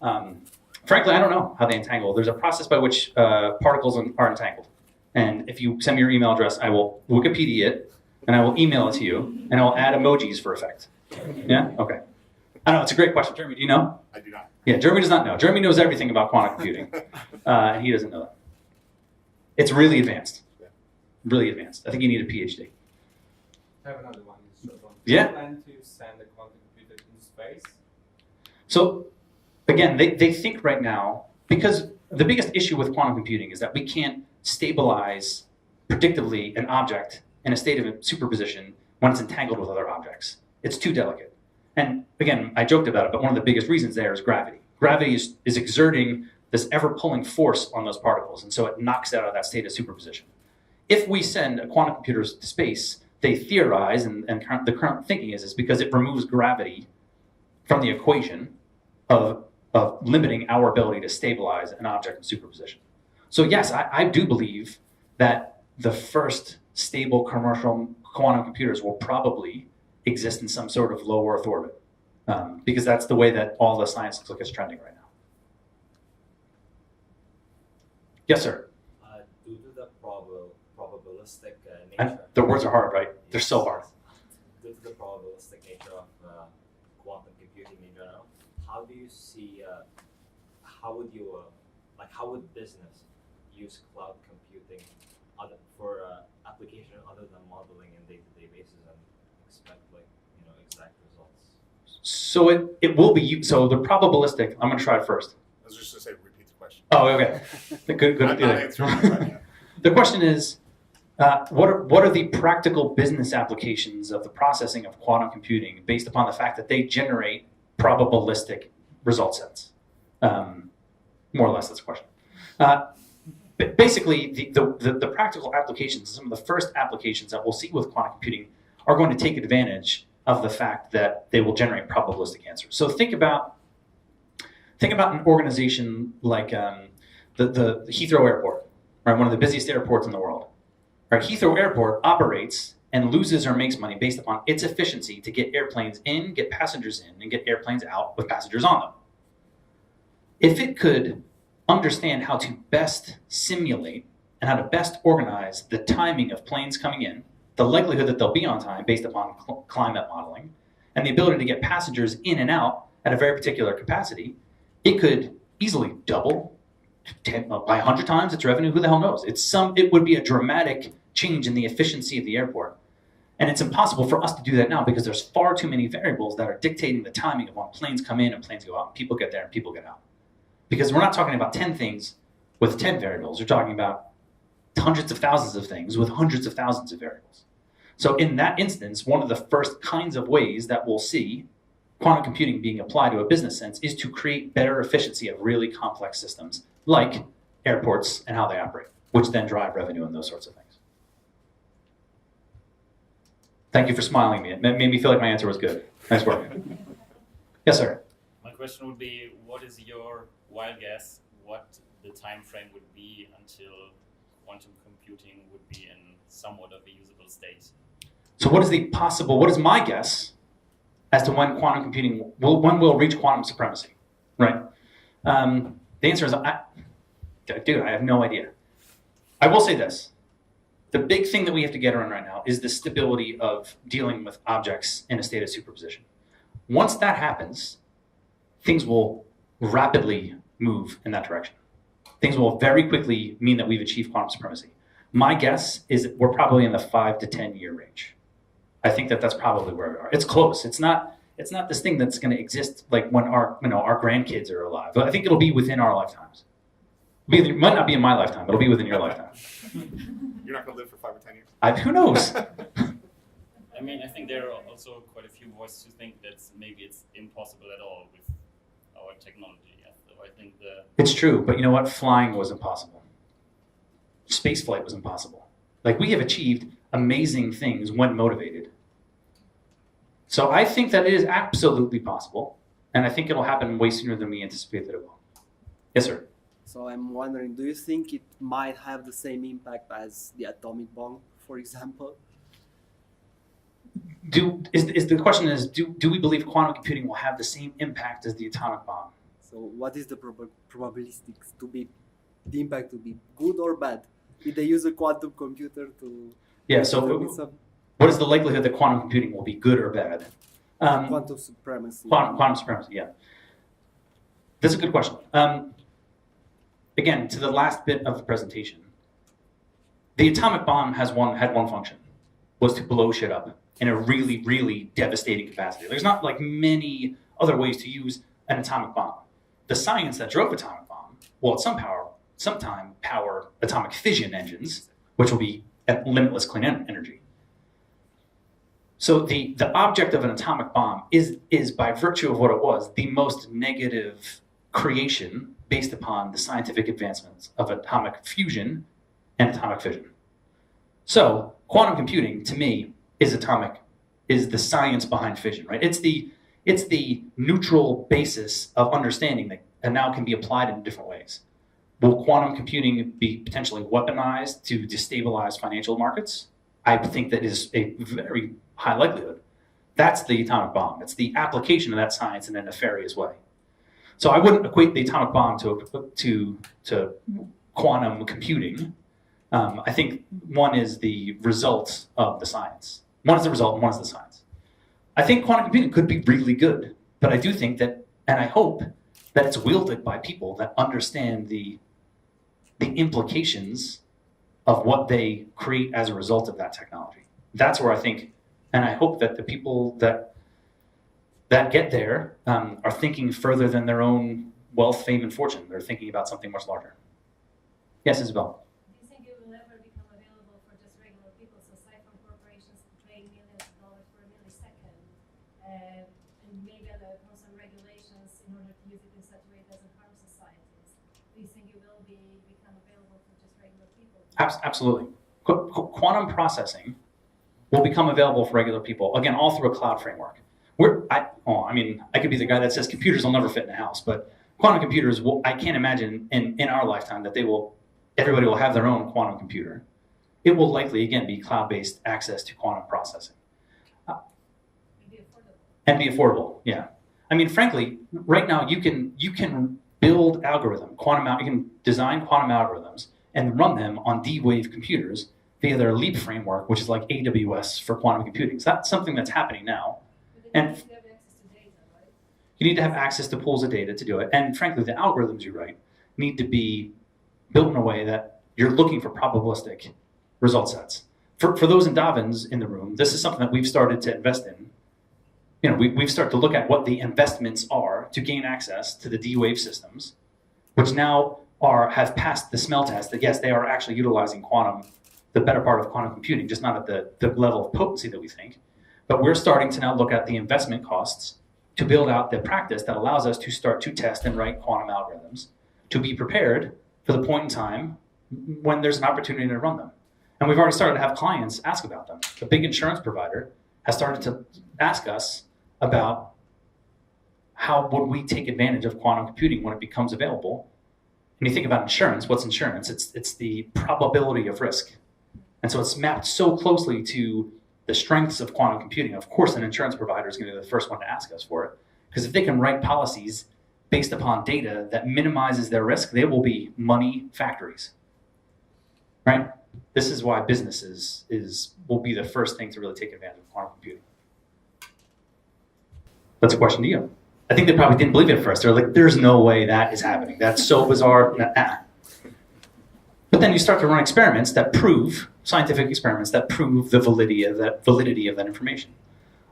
Frankly, I don't know how they entangle. There's a process by which particles are entangled. And if you send me your email address, I will Wikipedia it, and I will email it to you, and I will add emojis for effect. Yeah? Okay. I don't know. It's a great question. Jeremy, do you know? I do not. Yeah, Jeremy does not know. Jeremy knows everything about quantum computing, and he doesn't know that. It's really advanced. Really advanced. I think you need a PhD. I have another one. Yeah. Do you plan to send a quantum computer into space? So again, they think right now, because the biggest issue with quantum computing is that we can't stabilize predictably an object in a state of superposition when it's entangled with other objects. It's too delicate. And again, I joked about it, but one of the biggest reasons there is gravity. Gravity is exerting this ever-pulling force on those particles, and so it knocks out of that state of superposition. If we send a quantum computer to space, they theorize, and the current thinking is because it removes gravity from the equation of limiting our ability to stabilize an object in superposition. So yes, I do believe that the first stable commercial quantum computers will probably exist in some sort of low Earth orbit, because that's the way that all the science looks like it's trending right now. Yes, sir. Due to the probabilistic nature. And the words are hard, right? They're so hard. Due to the probabilistic nature of quantum computing in general, how do you see? How would business use cloud computing for application other than modeling and day-to-day basis and expect exact results? So it will be, so the probabilistic, I'm going to try it first. I was just going to say, repeat the question. Oh, okay. Good. I'm not answering it right now. The question is, what are the practical business applications of the processing of quantum computing based upon the fact that they generate probabilistic result sets? More or less, that's the question. But basically, the practical applications, some of the first applications that we'll see with quantum computing are going to take advantage of the fact that they will generate probabilistic answers. So think about an organization like the Heathrow Airport, right? One of the busiest airports in the world. Right? Heathrow Airport operates and loses or makes money based upon its efficiency to get airplanes in, get passengers in, and get airplanes out with passengers on them. If it could understand how to best simulate and how to best organize the timing of planes coming in, the likelihood that they'll be on time based upon climate modeling, and the ability to get passengers in and out at a very particular capacity, it could easily double by 100 times its revenue. Who the hell knows? It would be a dramatic change in the efficiency of the airport. And it's impossible for us to do that now because there's far too many variables that are dictating the timing of when planes come in and planes go out, and people get there and people get out. Because we're not talking about 10 things with 10 variables. We're talking about hundreds of thousands of things with hundreds of thousands of variables. So in that instance, one of the first kinds of ways that we'll see quantum computing being applied to a business sense is to create better efficiency of really complex systems like airports and how they operate, which then drive revenue and those sorts of things. Thank you for smiling at me. It made me feel like my answer was good. Nice work. Yes, sir. My question would be, what is your wild guess what the time frame would be until quantum computing would be in somewhat of a usable state? So what is my guess as to when quantum computing when we'll reach quantum supremacy, right? The answer is, I have no idea. I will say this. The big thing that we have to get around right now is the stability of dealing with objects in a state of superposition. Once that happens, things will rapidly move in that direction. Things will very quickly mean that we've achieved quantum supremacy. My guess is that we're probably in the 5 to 10 year range. I think that that's probably where we are. It's close. It's not this thing that's going to exist like when our grandkids are alive. But I think it'll be within our lifetimes. It might not be in my lifetime, but it'll be within your lifetime. You're not going to live for 5 or 10 years? Who knows? I mean, I think there are also quite a few voices who think that maybe it's impossible at all with our technology. So I think It's true, but you know what? Flying was impossible. Space flight was impossible. Like, we have achieved amazing things when motivated. So I think that it is absolutely possible, and I think it'll happen way sooner than we anticipate that it will. Yes, sir. So I'm wondering, do you think it might have the same impact as the atomic bomb, for example? The question is, do we believe quantum computing will have the same impact as the atomic bomb? So what is the probabilistics the impact to be good or bad? Did they use a quantum computer to... Yeah, so what is the likelihood that quantum computing will be good or bad? Quantum supremacy. Quantum supremacy, yeah. That's a good question. Again, to the last bit of the presentation, the atomic bomb had one function, was to blow shit up in a really, really devastating capacity. There's not like many other ways to use an atomic bomb. the science that drove atomic bomb will at some time power atomic fission engines, which will be at limitless clean energy. So the object of an atomic bomb is by virtue of what it was, the most negative creation based upon the scientific advancements of atomic fusion and atomic fission. So quantum computing, to me, is the science behind fission, right? It's the neutral basis of understanding that now can be applied in different ways. Will quantum computing be potentially weaponized to destabilize financial markets? I think that is a very high likelihood. That's the atomic bomb. It's the application of that science in a nefarious way. So I wouldn't equate the atomic bomb to quantum computing. I think one is the result of the science. One is the result, and one is the science. I think quantum computing could be really good, but I do think that, and I hope that it's wielded by people that understand the implications of what they create as a result of that technology. That's where I think, and I hope that the people that get there are thinking further than their own wealth, fame, and fortune. They're thinking about something much larger. Yes, Isabel? Do you think it will ever become available for just regular people? So aside from corporations trading millions of dollars for a millisecond, and maybe under some regulations in order to use it in such a way it doesn't harm societies, do you think it will become available for just regular people? Absolutely. Quantum processing will become available for regular people, again, all through a cloud framework. I could be the guy that says computers will never fit in a house, but quantum computers, I can't imagine in our lifetime that everybody will have their own quantum computer. It will likely, again, be cloud-based access to quantum processing. And be affordable, yeah. I mean, frankly, right now you can build you can design quantum algorithms and run them on D-Wave computers via their Leap framework, which is like AWS for quantum computing. So that's something that's happening now. And you have access to data, right? you need to have access to pools of data to do it. And frankly, the algorithms you write need to be built in a way that you're looking for probabilistic result sets. For those Endavans in the room, this is something that we've started to invest in. You know, we've started to look at what the investments are to gain access to the D-Wave systems, which now have passed the smell test that yes, they are actually utilizing quantum, the better part of quantum computing, just not at the level of potency that we think. But we're starting to now look at the investment costs to build out the practice that allows us to start to test and write quantum algorithms to be prepared for the point in time when there's an opportunity to run them. And we've already started to have clients ask about them. A big insurance provider has started to ask us about how would we take advantage of quantum computing when it becomes available. When you think about insurance, what's insurance? It's the probability of risk. And so it's mapped so closely to the strengths of quantum computing. Of course, an insurance provider is going to be the first one to ask us for it. Because if they can write policies based upon data that minimizes their risk, they will be money factories. Right? This is why businesses will be the first thing to really take advantage of quantum computing. That's a question to you. I think they probably didn't believe it at first. They're like, there's no way that is happening. That's so bizarre. But then you start to run experiments that prove, scientific experiments that prove the validity of that information.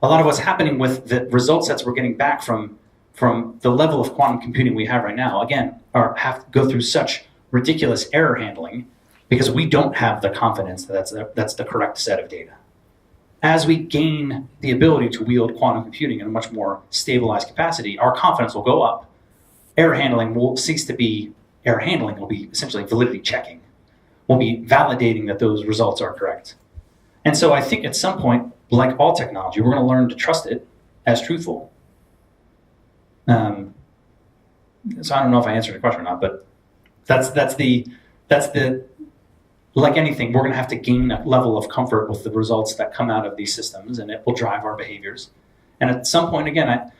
A lot of what's happening with the result sets we're getting back from the level of quantum computing we have right now, again, have to go through such ridiculous error handling because we don't have the confidence that that's the correct set of data. As we gain the ability to wield quantum computing in a much more stabilized capacity, our confidence will go up. Error handling will cease to be error handling. It will be essentially validity checking. We'll be validating that those results are correct. And so I think at some point, like all technology, we're going to learn to trust it as truthful. So I don't know if I answered the question or not, but that's the like anything, we're going to have to gain a level of comfort with the results that come out of these systems, and it will drive our behaviors. And at some point, again,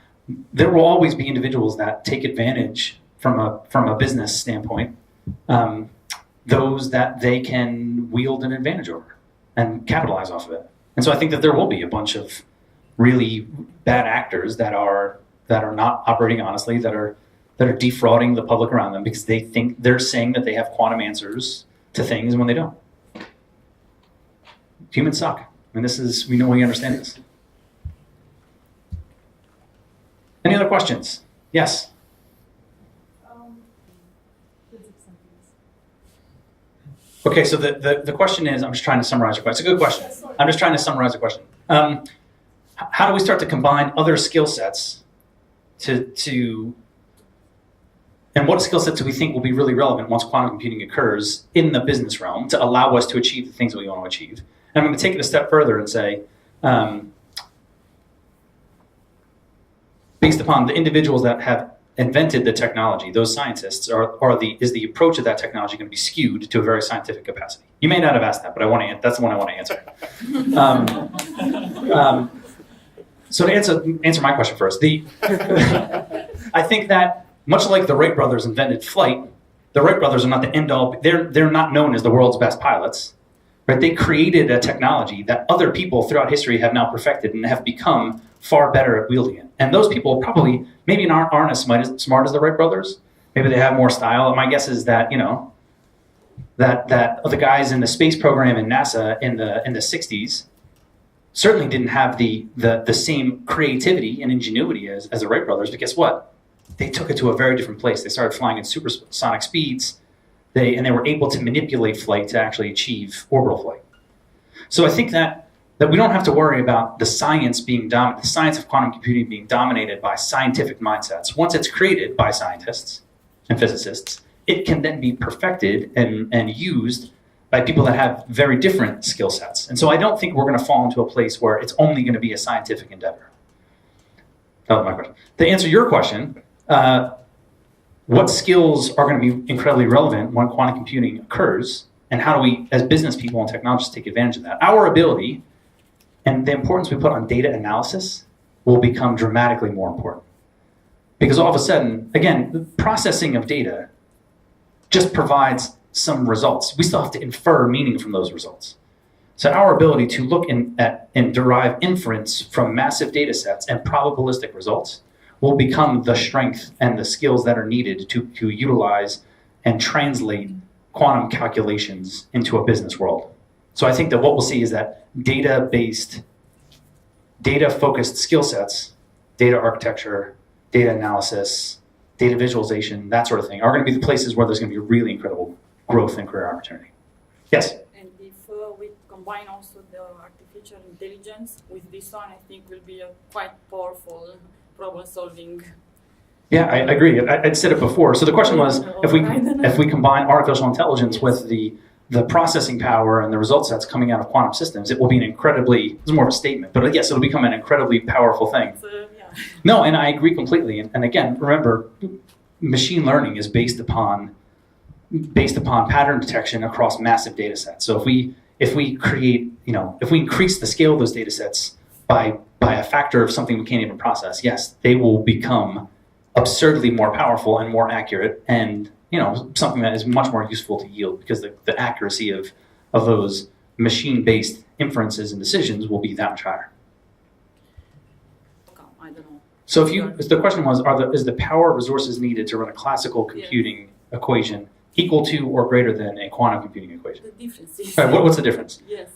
there will always be individuals that take advantage from a business standpoint, those that they can wield an advantage over and capitalize off of it. And so I think that there will be a bunch of really bad actors that are not operating honestly, that are defrauding the public around them because they think they're saying that they have quantum answers to things when they don't. Humans suck. I mean, we understand this. Any other questions? Yes. Okay, so the question is, I'm just trying to summarize your question. It's a good question. I'm just trying to summarize the question. How do we start to combine other skill sets and what skill sets do we think will be really relevant once quantum computing occurs in the business realm to allow us to achieve the things that we want to achieve? And I'm going to take it a step further and say, based upon the individuals that have invented the technology, those scientists, is the approach of that technology going to be skewed to a very scientific capacity? You may not have asked that, but that's the one I want to answer. So to answer my question first, I think that much like the Wright brothers invented flight, the Wright brothers are not the end all. They're not known as the world's best pilots, right? They created a technology that other people throughout history have now perfected and have become far better at wielding it. And those people probably maybe aren't as smart as the Wright brothers. Maybe they have more style. My guess is that that the guys in the space program in NASA in the 60s certainly didn't have the same creativity and ingenuity as the Wright brothers. But guess what? They took it to a very different place. They started flying at supersonic speeds. They were able to manipulate flight to actually achieve orbital flight. So I think that we don't have to worry about the science of quantum computing being dominated by scientific mindsets. Once it's created by scientists and physicists, it can then be perfected and used by people that have very different skill sets. And so I don't think we're going to fall into a place where it's only going to be a scientific endeavor. That was my question. To answer your question, what skills are going to be incredibly relevant when quantum computing occurs, and how do we, as business people and technologists, take advantage of that? Our ability and the importance we put on data analysis will become dramatically more important. Because all of a sudden, again, the processing of data just provides some results. We still have to infer meaning from those results. So our ability to look at and derive inference from massive data sets and probabilistic results will become the strength and the skills that are needed to utilize and translate quantum calculations into a business world. So I think that what we'll see is that data-focused skill sets, data architecture, data analysis, data visualization, that sort of thing, are going to be the places where there's going to be really incredible growth and career opportunity. Yes? And if we combine also the artificial intelligence with this one, I think will be a quite powerful problem solving. Yeah, I agree. I'd said it before. So the question was, if we combine artificial intelligence with the processing power and the result sets coming out of quantum systems, it will be it's more of a statement, but yes, it'll become an incredibly powerful thing. Yeah. No, and I agree completely. And again, remember, machine learning is based upon pattern detection across massive data sets. So if we increase the scale of those data sets by a factor of something we can't even process, yes, they will become absurdly more powerful and more accurate, and something that is much more useful to yield, because the accuracy of those machine-based inferences and decisions will be that much higher. I don't know. So if the question was, is the power resources needed to run a classical computing equation equal to or greater than a quantum computing equation? The difference is... Right, what's the difference? Yes.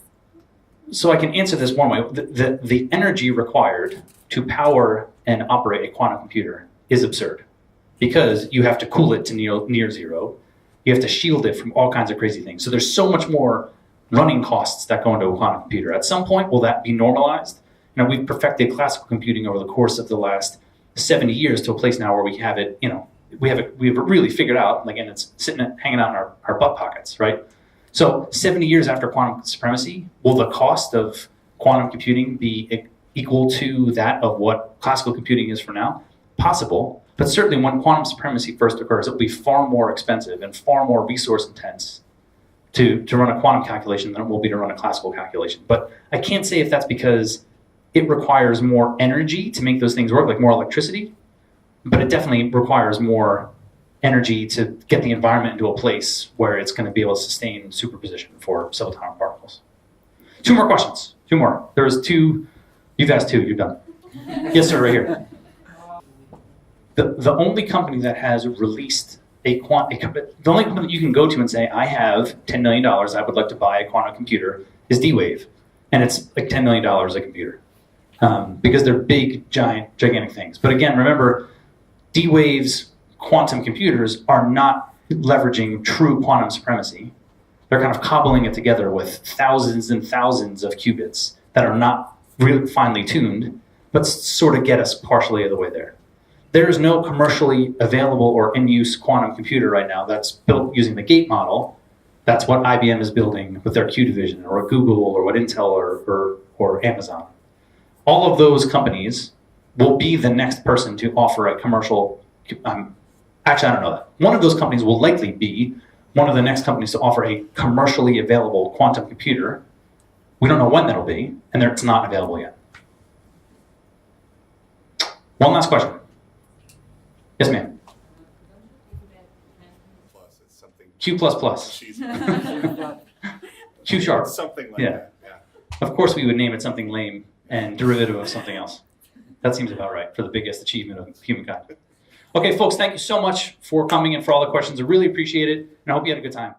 So I can answer this one way. The energy required to power and operate a quantum computer is absurd, because you have to cool it to near zero. You have to shield it from all kinds of crazy things. So there's so much more running costs that go into a quantum computer. At some point, will that be normalized? We've perfected classical computing over the course of the last 70 years to a place now where we have it, we have it really figured out, and it's hanging out in our butt pockets, right? So 70 years after quantum supremacy, will the cost of quantum computing be equal to that of what classical computing is for now? Possible, but certainly when quantum supremacy first occurs, it will be far more expensive and far more resource intense to run a quantum calculation than it will be to run a classical calculation. But I can't say if that's because it requires more energy to make those things work, like more electricity, but it definitely requires more energy to get the environment into a place where it's going to be able to sustain superposition for subatomic particles. Two more questions. Two more. There's two. You've asked two. You're done. Yes, sir, right here. The only company that has released the only company that you can go to and say, I have $10 million, I would like to buy a quantum computer, is D-Wave. And it's like $10 million a computer. Because they're big, gigantic things. But again, remember, D-Wave's quantum computers are not leveraging true quantum supremacy. They're kind of cobbling it together with thousands and thousands of qubits that are not really finely tuned, but sort of get us partially the way there. There is no commercially available or in-use quantum computer right now that's built using the gate model. That's what IBM is building with their Q division, or Google, or what Intel, or Amazon. All of those companies will be the next person to offer a commercial, actually I don't know that. One of those companies will likely be one of the next companies to offer a commercially available quantum computer. We don't know when that'll be, and it's not available yet. One last question. Yes, ma'am. Plus, it's something. Q++. She's Q sharp. something like Yeah. that. Yeah. Of course, we would name it something lame and derivative of something else. That seems about right for the biggest achievement of humankind. Okay, folks, thank you so much for coming and for all the questions. I really appreciate it, and I hope you had a good time.